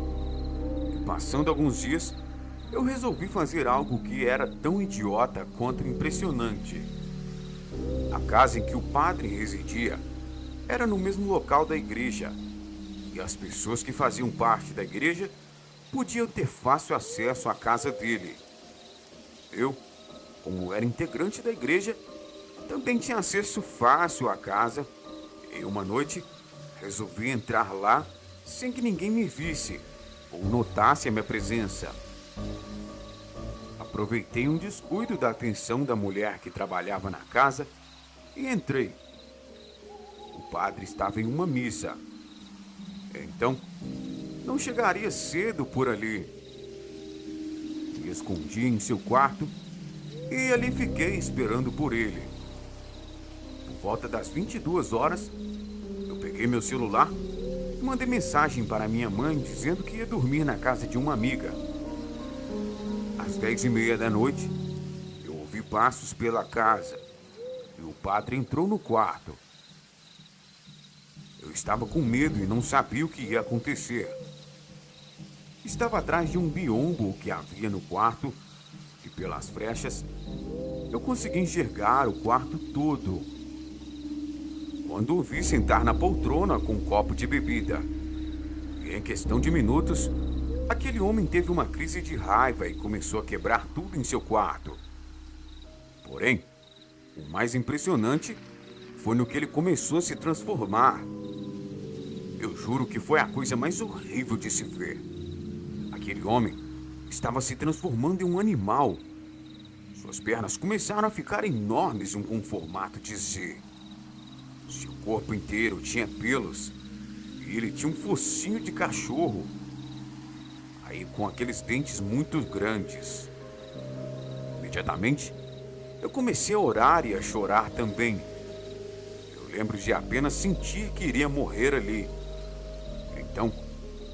E passando alguns dias, eu resolvi fazer algo que era tão idiota quanto impressionante. A casa em que o padre residia era no mesmo local da igreja, e as pessoas que faziam parte da igreja podiam ter fácil acesso à casa dele. Eu, como era integrante da igreja, também tinha acesso fácil à casa, e uma noite resolvi entrar lá sem que ninguém me visse ou notasse a minha presença. Aproveitei um descuido da atenção da mulher que trabalhava na casa e entrei. O padre estava em uma missa. Então, não chegaria cedo por ali. E escondi em seu quarto e ali fiquei esperando por ele. Por volta das 22 horas, eu peguei meu celular e mandei mensagem para minha mãe dizendo que ia dormir na casa de uma amiga. Às 10h30 da noite, eu ouvi passos pela casa e o padre entrou no quarto. Eu estava com medo e não sabia o que ia acontecer. Estava atrás de um biombo que havia no quarto e pelas frechas eu consegui enxergar o quarto todo. Quando o vi sentar na poltrona com um copo de bebida, e em questão de minutos, aquele homem teve uma crise de raiva e começou a quebrar tudo em seu quarto. Porém, o mais impressionante foi no que ele começou a se transformar. Eu juro que foi a coisa mais horrível de se ver. Aquele homem estava se transformando em um animal. Suas pernas começaram a ficar enormes com um formato de Z. Seu corpo inteiro tinha pelos e ele tinha um focinho de cachorro. Aí com aqueles dentes muito grandes. Imediatamente, eu comecei a orar e a chorar também. Eu lembro de apenas sentir que iria morrer ali. Então,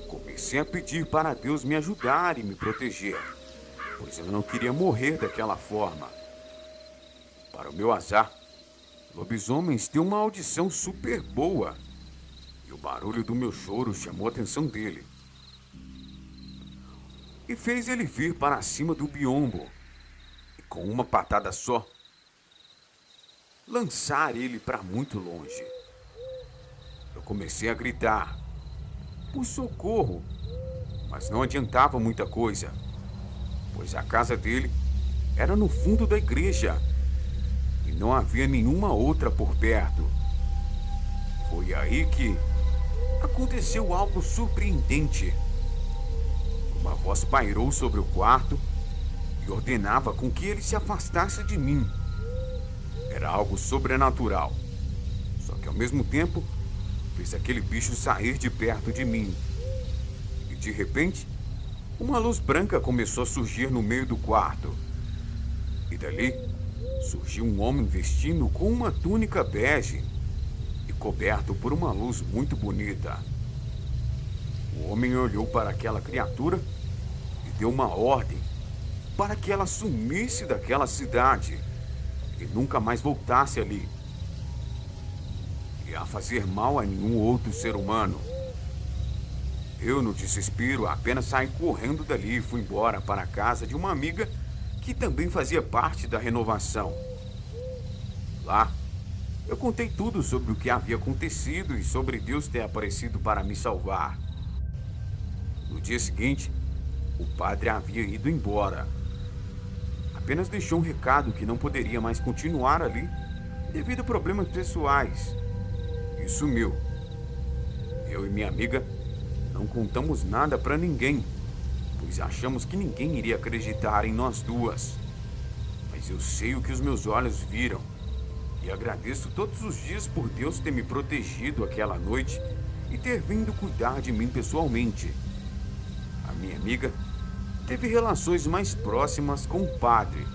comecei a pedir para Deus me ajudar e me proteger, pois eu não queria morrer daquela forma. Para o meu azar, lobisomens têm uma audição super boa, e o barulho do meu choro chamou a atenção dele. E fez ele vir para cima do biombo, e com uma patada só, lançar ele para muito longe. Eu comecei a gritar por socorro, mas não adiantava muita coisa, pois a casa dele era no fundo da igreja e não havia nenhuma outra por perto. Foi aí que aconteceu algo surpreendente. Uma voz pairou sobre o quarto e ordenava com que ele se afastasse de mim. Era algo sobrenatural, só que ao mesmo tempo fez aquele bicho sair de perto de mim. E de repente, uma luz branca começou a surgir no meio do quarto. E dali, surgiu um homem vestindo com uma túnica bege e coberto por uma luz muito bonita. O homem olhou para aquela criatura e deu uma ordem para que ela sumisse daquela cidade e nunca mais voltasse ali. E a fazer mal a nenhum outro ser humano. Eu, no desespero, apenas saí correndo dali e fui embora para a casa de uma amiga que também fazia parte da renovação. Lá, eu contei tudo sobre o que havia acontecido e sobre Deus ter aparecido para me salvar. No dia seguinte, o padre havia ido embora. Apenas deixou um recado que não poderia mais continuar ali devido a problemas pessoais. E sumiu. Eu e minha amiga não contamos nada para ninguém, pois achamos que ninguém iria acreditar em nós duas. Mas eu sei o que os meus olhos viram e agradeço todos os dias por Deus ter me protegido aquela noite e ter vindo cuidar de mim pessoalmente. A minha amiga teve relações mais próximas com o padre,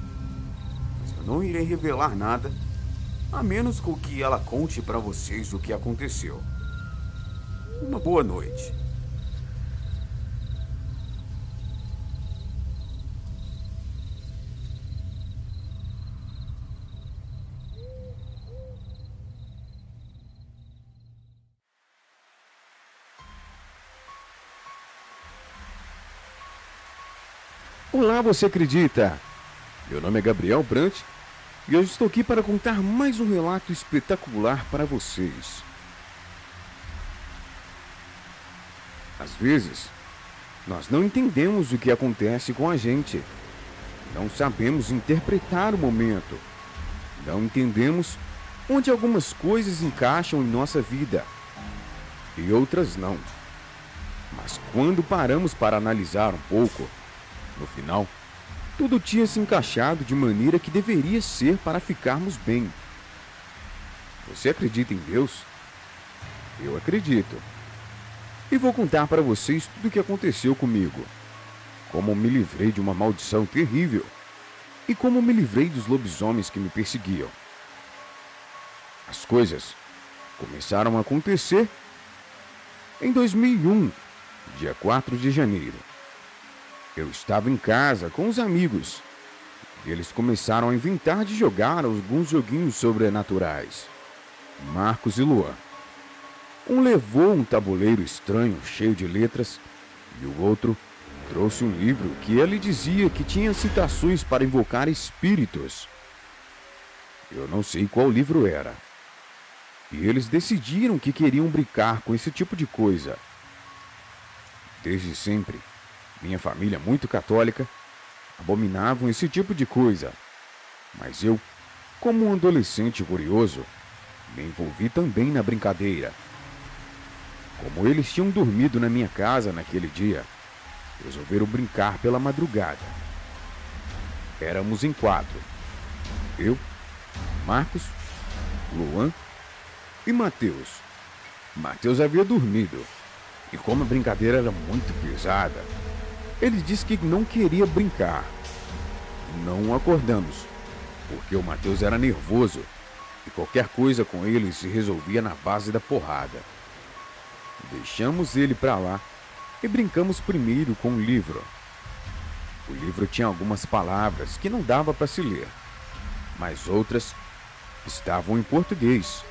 mas eu não irei revelar nada, a menos com que ela conte para vocês o que aconteceu. Uma boa noite. Olá, você acredita? Meu nome é Gabriel Brant e hoje estou aqui para contar mais um relato espetacular para vocês. Às vezes, nós não entendemos o que acontece com a gente. Não sabemos interpretar o momento. Não entendemos onde algumas coisas encaixam em nossa vida e outras não. Mas quando paramos para analisar um pouco, no final, tudo tinha se encaixado de maneira que deveria ser para ficarmos bem. Você acredita em Deus? Eu acredito. E vou contar para vocês tudo o que aconteceu comigo. como me livrei de uma maldição terrível e como me livrei dos lobisomens que me perseguiam. As coisas começaram a acontecer em 2001, dia 4 de janeiro. Eu estava em casa com os amigos e eles começaram a inventar de jogar alguns joguinhos sobrenaturais. Marcos e Luan. Um levou um tabuleiro estranho cheio de letras e o outro trouxe um livro que ele dizia que tinha citações para invocar espíritos. Eu não sei qual livro era. E eles decidiram que queriam brincar com esse tipo de coisa. Desde sempre, minha família muito católica abominavam esse tipo de coisa. Mas eu, como um adolescente curioso, me envolvi também na brincadeira. Como eles tinham dormido na minha casa naquele dia, resolveram brincar pela madrugada. Éramos em 4. Eu, Marcos, Luan e Mateus. Mateus havia dormido. E como a brincadeira era muito pesada, ele disse que não queria brincar. Não acordamos, porque o Mateus era nervoso e qualquer coisa com ele se resolvia na base da porrada. Deixamos ele pra lá e brincamos primeiro com o livro. O livro tinha algumas palavras que não dava para se ler, mas outras estavam em português.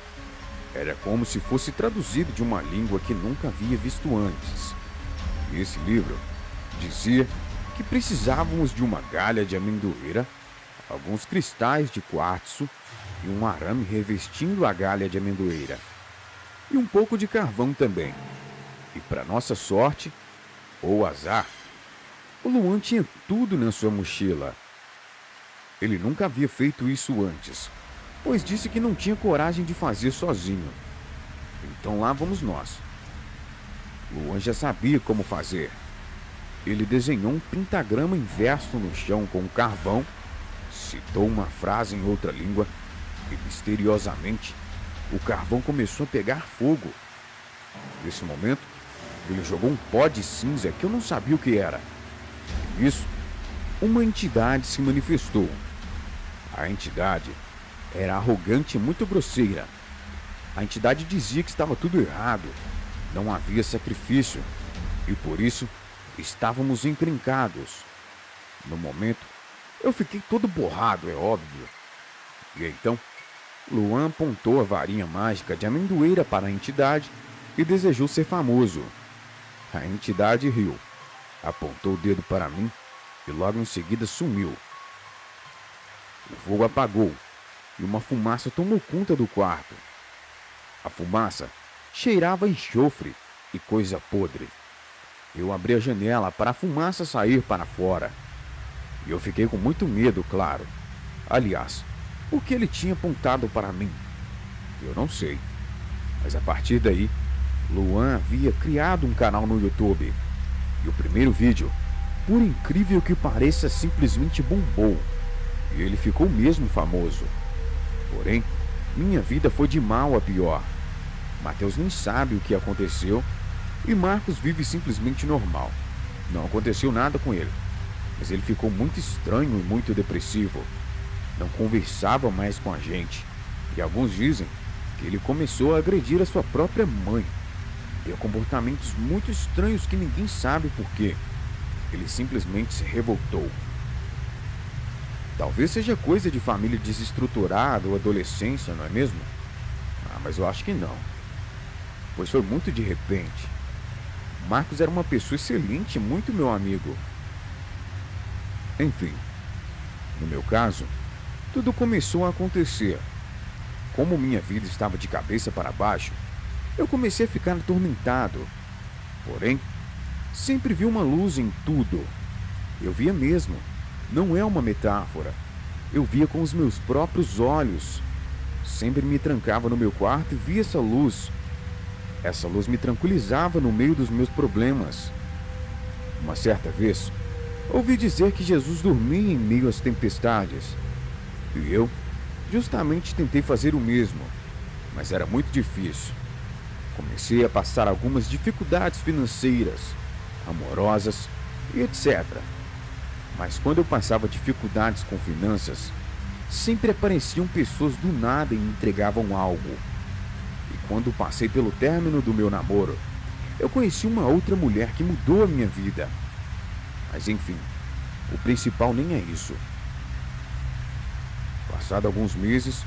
Era como se fosse traduzido de uma língua que nunca havia visto antes. E esse livro dizia que precisávamos de uma galha de amendoeira, alguns cristais de quartzo e um arame revestindo a galha de amendoeira. E um pouco de carvão também. E para nossa sorte, ou azar, o Luan tinha tudo na sua mochila. Ele nunca havia feito isso antes, pois disse que não tinha coragem de fazer sozinho. Então lá vamos nós. Luan já sabia como fazer. Ele desenhou um pentagrama em verso no chão com carvão, citou uma frase em outra língua e, misteriosamente, o carvão começou a pegar fogo. Nesse momento, ele jogou um pó de cinza que eu não sabia o que era. E nisso, uma entidade se manifestou. A entidade era arrogante e muito grosseira. A entidade dizia que estava tudo errado, não havia sacrifício e por isso estávamos encrencados. No momento, eu fiquei todo borrado, é óbvio. E então, Luan apontou a varinha mágica de amendoeira para a entidade e desejou ser famoso. A entidade riu, apontou o dedo para mim e logo em seguida sumiu. O fogo apagou e uma fumaça tomou conta do quarto. A fumaça cheirava a enxofre e coisa podre. Eu abri a janela para a fumaça sair para fora. E eu fiquei com muito medo, claro. Aliás, o que ele tinha apontado para mim? Eu não sei. Mas a partir daí, Luan havia criado um canal no YouTube. E o primeiro vídeo, por incrível que pareça, simplesmente bombou. E ele ficou mesmo famoso. Porém, minha vida foi de mal a pior. Mateus nem sabe o que aconteceu e Marcos vive simplesmente normal. Não aconteceu nada com ele, mas ele ficou muito estranho e muito depressivo. Não conversava mais com a gente e alguns dizem que ele começou a agredir a sua própria mãe. Deu comportamentos muito estranhos que ninguém sabe por quê. Ele simplesmente se revoltou. Talvez seja coisa de família desestruturada ou adolescência, não é mesmo? Mas eu acho que não. Pois foi muito de repente. Marcos era uma pessoa excelente, muito meu amigo. Enfim, no meu caso, tudo começou a acontecer. Como minha vida estava de cabeça para baixo, eu comecei a ficar atormentado. Porém, sempre vi uma luz em tudo. Eu via mesmo. Não é uma metáfora. Eu via com os meus próprios olhos. Sempre me trancava no meu quarto e via essa luz. Essa luz me tranquilizava no meio dos meus problemas. Uma certa vez, ouvi dizer que Jesus dormia em meio às tempestades. E eu, justamente, tentei fazer o mesmo, mas era muito difícil. Comecei a passar algumas dificuldades financeiras, amorosas e etc. Mas quando eu passava dificuldades com finanças, sempre apareciam pessoas do nada e me entregavam algo. E quando passei pelo término do meu namoro, eu conheci uma outra mulher que mudou a minha vida. Mas enfim, o principal nem é isso. Passado alguns meses,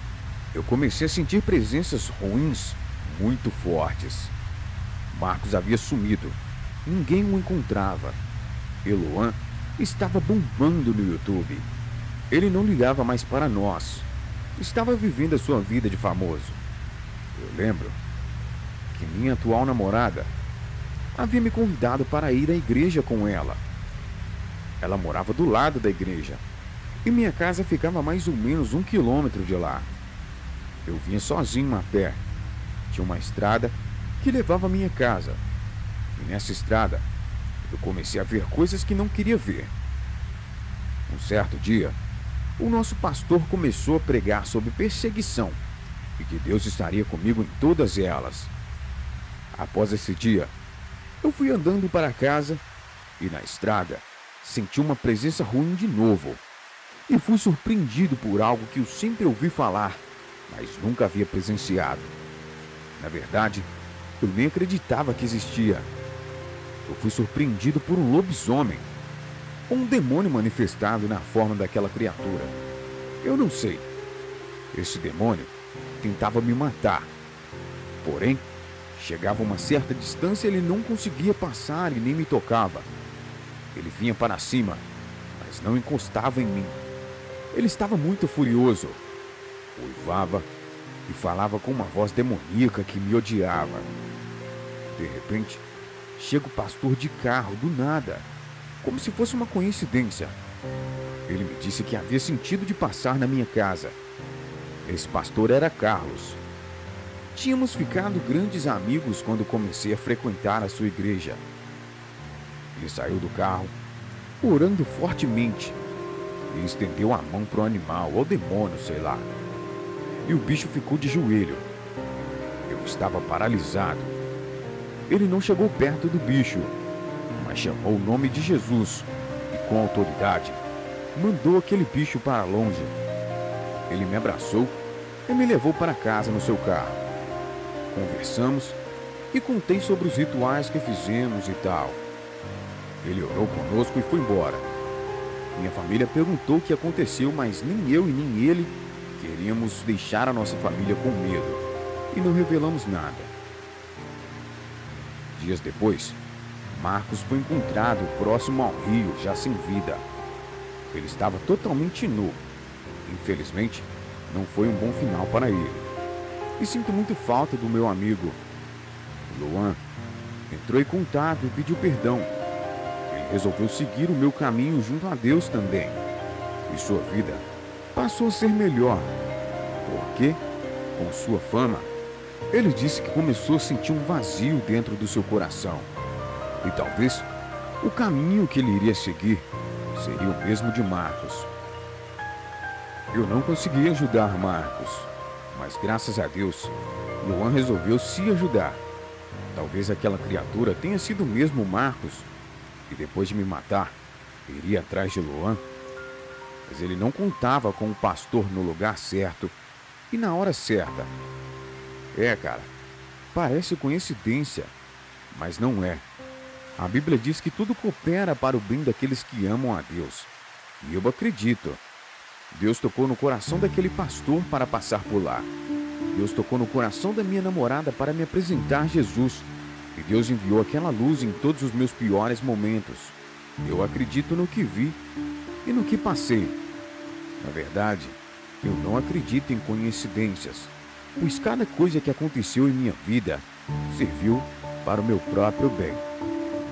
eu comecei a sentir presenças ruins muito fortes. Marcos havia sumido, ninguém o encontrava. Eloan estava bombando no YouTube. Ele não ligava mais para nós. Estava vivendo a sua vida de famoso. Eu lembro que minha atual namorada havia me convidado para ir à igreja com ela. Ela morava do lado da igreja e minha casa ficava mais ou menos 1 quilômetro de lá. Eu vinha sozinho a pé. Tinha uma estrada que levava à minha casa. E nessa estrada, eu comecei a ver coisas que não queria ver. Um certo dia, o nosso pastor começou a pregar sobre perseguição e que Deus estaria comigo em todas elas. Após esse dia, eu fui andando para casa e na estrada senti uma presença ruim de novo. E fui surpreendido por algo que eu sempre ouvi falar, mas nunca havia presenciado. Na verdade, eu nem acreditava que existia. Eu fui surpreendido por um lobisomem, ou um demônio manifestado na forma daquela criatura. Eu não sei. Esse demônio tentava me matar. Porém, chegava a uma certa distância e ele não conseguia passar e nem me tocava. Ele vinha para cima, mas não encostava em mim. Ele estava muito furioso. Uivava e falava com uma voz demoníaca que me odiava. De repente, chega o pastor de carro do nada, como se fosse uma coincidência. Ele me disse que havia sentido de passar na minha casa. Esse pastor era Carlos. Tínhamos ficado grandes amigos quando comecei a frequentar a sua igreja. Ele saiu do carro, orando fortemente, e estendeu a mão para o animal, ao demônio, sei lá. E o bicho ficou de joelho. Eu estava paralisado. Ele não chegou perto do bicho, mas chamou o nome de Jesus e, com autoridade, mandou aquele bicho para longe. Ele me abraçou e me levou para casa no seu carro. Conversamos e contei sobre os rituais que fizemos e tal. Ele orou conosco e foi embora. Minha família perguntou o que aconteceu, mas nem eu e nem ele queríamos deixar a nossa família com medo e não revelamos nada. Dias depois, Marcos foi encontrado próximo ao rio, já sem vida. Ele estava totalmente nu. Infelizmente, não foi um bom final para ele. E sinto muito falta do meu amigo. Luan entrou em contato e pediu perdão. Ele resolveu seguir o meu caminho junto a Deus também. E sua vida passou a ser melhor. Porque, com sua fama, ele disse que começou a sentir um vazio dentro do seu coração. E talvez o caminho que ele iria seguir seria o mesmo de Marcos. Eu não consegui ajudar Marcos, mas graças a Deus, Luan resolveu se ajudar. Talvez aquela criatura tenha sido mesmo Marcos, e depois de me matar, iria atrás de Luan. Mas ele não contava com o pastor no lugar certo e na hora certa. Cara, parece coincidência, mas não é. A Bíblia diz que tudo coopera para o bem daqueles que amam a Deus. E eu acredito. Deus tocou no coração daquele pastor para passar por lá. Deus tocou no coração da minha namorada para me apresentar Jesus. E Deus enviou aquela luz em todos os meus piores momentos. Eu acredito no que vi e no que passei. Na verdade, eu não acredito em coincidências, pois cada coisa que aconteceu em minha vida serviu para o meu próprio bem.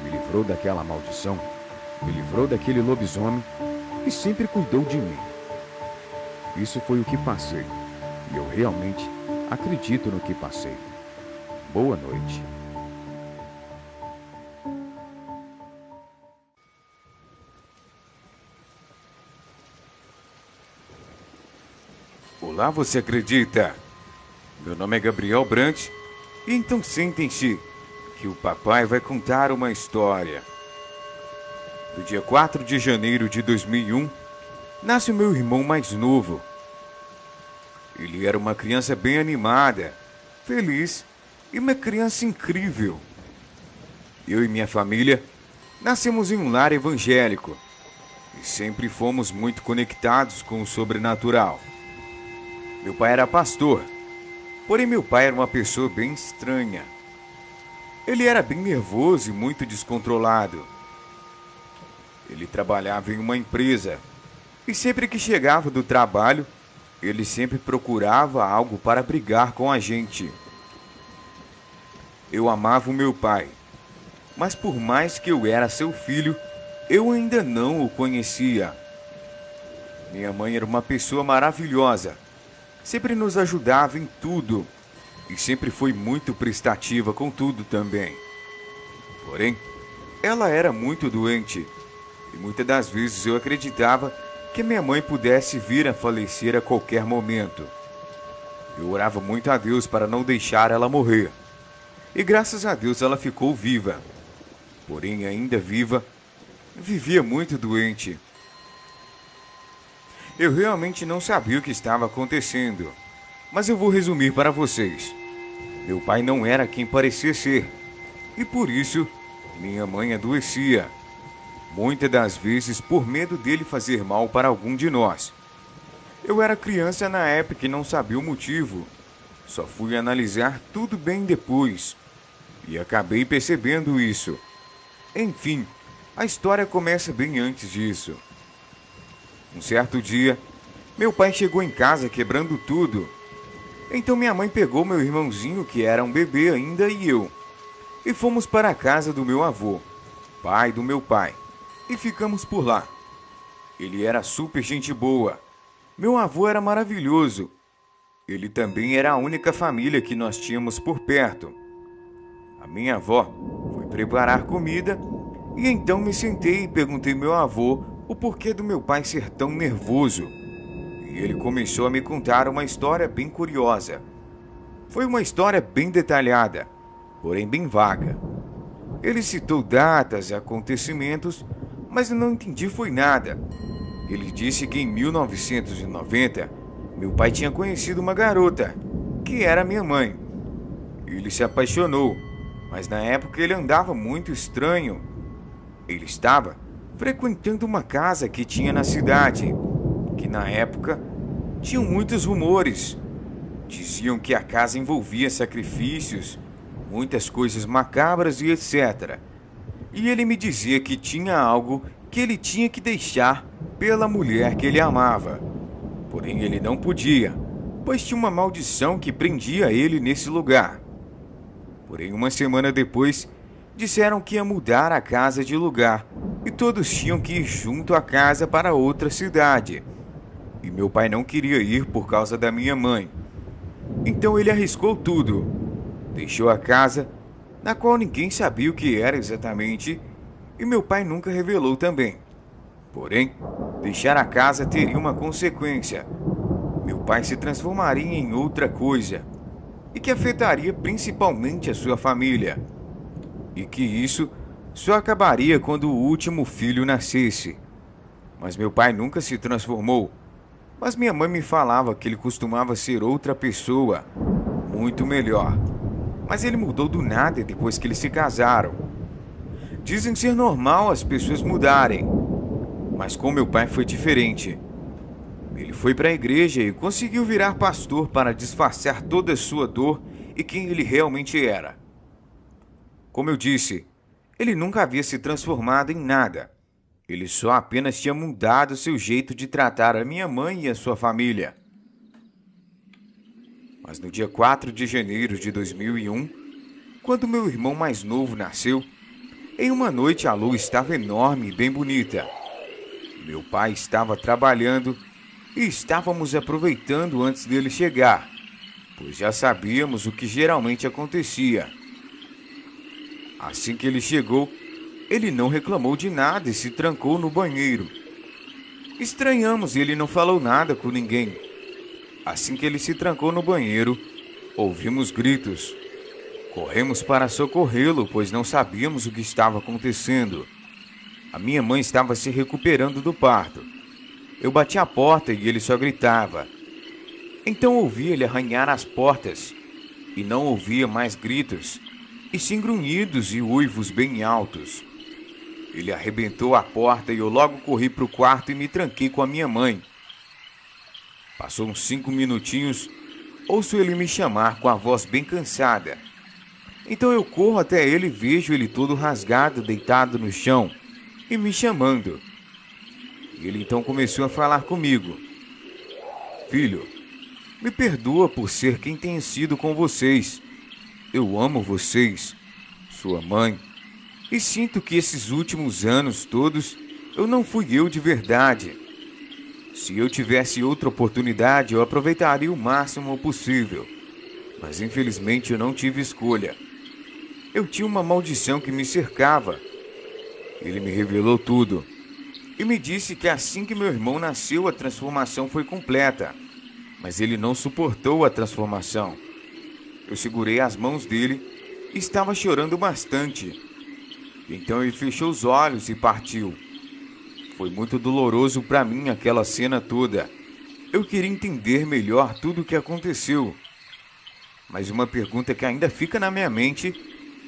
Me livrou daquela maldição, me livrou daquele lobisomem e sempre cuidou de mim. Isso foi o que passei, e eu realmente acredito no que passei. Boa noite. Olá, você acredita? Meu nome é Gabriel Brant, e então sentem-se que o papai vai contar uma história. No dia 4 de janeiro de 2001, nasce o meu irmão mais novo. Ele era uma criança bem animada, feliz e uma criança incrível. Eu e minha família nascemos em um lar evangélico e sempre fomos muito conectados com o sobrenatural. Meu pai era pastor, porém meu pai era uma pessoa bem estranha. Ele era bem nervoso e muito descontrolado. Ele trabalhava em uma empresa e sempre que chegava do trabalho, ele sempre procurava algo para brigar com a gente. Eu amava o meu pai, mas por mais que eu era seu filho, eu ainda não o conhecia. Minha mãe era uma pessoa maravilhosa, sempre nos ajudava em tudo e sempre foi muito prestativa com tudo também. Porém, ela era muito doente e muitas das vezes eu acreditava que minha mãe pudesse vir a falecer a qualquer momento. Eu orava muito a Deus para não deixar ela morrer. E graças a Deus ela ficou viva. Porém, ainda viva, vivia muito doente. Eu realmente não sabia o que estava acontecendo, mas eu vou resumir para vocês. Meu pai não era quem parecia ser, e por isso minha mãe adoecia. Muitas das vezes por medo dele fazer mal para algum de nós. Eu era criança na época e não sabia o motivo. Só fui analisar tudo bem depois. E acabei percebendo isso. Enfim, a história começa bem antes disso. Um certo dia, meu pai chegou em casa quebrando tudo. Então minha mãe pegou meu irmãozinho, que era um bebê ainda, e eu. E fomos para a casa do meu avô, pai do meu pai. E ficamos por lá. Ele era super gente boa. Meu avô era maravilhoso. Ele também era a única família que nós tínhamos por perto. A minha avó foi preparar comida e então me sentei e perguntei ao meu avô o porquê do meu pai ser tão nervoso. E ele começou a me contar uma história bem curiosa. Foi uma história bem detalhada, porém bem vaga. Ele citou datas e acontecimentos, mas eu não entendi foi nada. Ele disse que em 1990, meu pai tinha conhecido uma garota, que era minha mãe. Ele se apaixonou, mas na época ele andava muito estranho. Ele estava frequentando uma casa que tinha na cidade, que na época tinham muitos rumores. Diziam que a casa envolvia sacrifícios, muitas coisas macabras e etc. E ele me dizia que tinha algo que ele tinha que deixar pela mulher que ele amava. Porém, ele não podia, pois tinha uma maldição que prendia ele nesse lugar. Porém, uma semana depois, disseram que ia mudar a casa de lugar e todos tinham que ir junto à casa para outra cidade. E meu pai não queria ir por causa da minha mãe. Então ele arriscou tudo. Deixou a casa, na qual ninguém sabia o que era exatamente, e meu pai nunca revelou também. Porém, deixar a casa teria uma consequência. Meu pai se transformaria em outra coisa, e que afetaria principalmente a sua família. E que isso só acabaria quando o último filho nascesse. Mas meu pai nunca se transformou. Mas minha mãe me falava que ele costumava ser outra pessoa, muito melhor. Mas ele mudou do nada depois que eles se casaram. Dizem ser normal as pessoas mudarem, mas com meu pai foi diferente. Ele foi para a igreja e conseguiu virar pastor para disfarçar toda a sua dor e quem ele realmente era. Como eu disse, ele nunca havia se transformado em nada. Ele só apenas tinha mudado seu jeito de tratar a minha mãe e a sua família. Mas no dia 4 de janeiro de 2001, quando meu irmão mais novo nasceu, em uma noite a lua estava enorme e bem bonita. Meu pai estava trabalhando e estávamos aproveitando antes dele chegar, pois já sabíamos o que geralmente acontecia. Assim que ele chegou, ele não reclamou de nada e se trancou no banheiro. Estranhamos e ele não falou nada com ninguém. Assim que ele se trancou no banheiro, ouvimos gritos. Corremos para socorrê-lo, pois não sabíamos o que estava acontecendo. A minha mãe estava se recuperando do parto. Eu bati a porta e ele só gritava. Então ouvi ele arranhar as portas e não ouvia mais gritos, e sim grunhidos e uivos bem altos. Ele arrebentou a porta e eu logo corri para o quarto e me tranquei com a minha mãe. Passou uns 5 minutinhos, ouço ele me chamar com a voz bem cansada. Então eu corro até ele e vejo ele todo rasgado, deitado no chão, e me chamando. E ele então começou a falar comigo. Filho, me perdoa por ser quem tenho sido com vocês. Eu amo vocês, sua mãe, e sinto que esses últimos anos todos eu não fui eu de verdade. Se eu tivesse outra oportunidade, eu aproveitaria o máximo possível. Mas infelizmente eu não tive escolha. Eu tinha uma maldição que me cercava. Ele me revelou tudo e me disse que assim que meu irmão nasceu, a transformação foi completa. Mas ele não suportou a transformação. Eu segurei as mãos dele e estava chorando bastante. Então ele fechou os olhos e partiu. Foi muito doloroso para mim aquela cena toda. Eu queria entender melhor tudo o que aconteceu. Mas uma pergunta que ainda fica na minha mente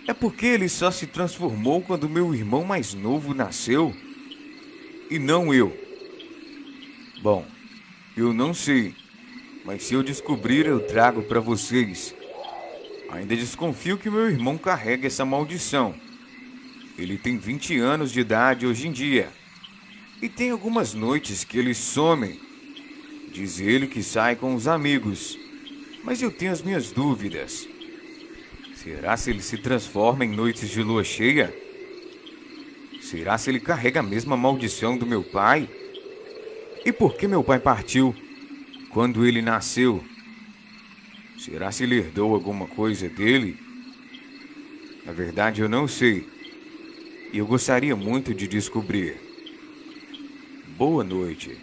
é por que ele só se transformou quando meu irmão mais novo nasceu e não eu? Bom, eu não sei, mas se eu descobrir eu trago para vocês. Ainda desconfio que meu irmão carrega essa maldição. Ele tem 20 anos de idade hoje em dia. E tem algumas noites que ele some. Diz ele que sai com os amigos. Mas eu tenho as minhas dúvidas. Será se ele se transforma em noites de lua cheia? Será se ele carrega a mesma maldição do meu pai? E por que meu pai partiu quando ele nasceu? Será se ele herdou alguma coisa dele? Na verdade, eu não sei. E eu gostaria muito de descobrir. Boa noite.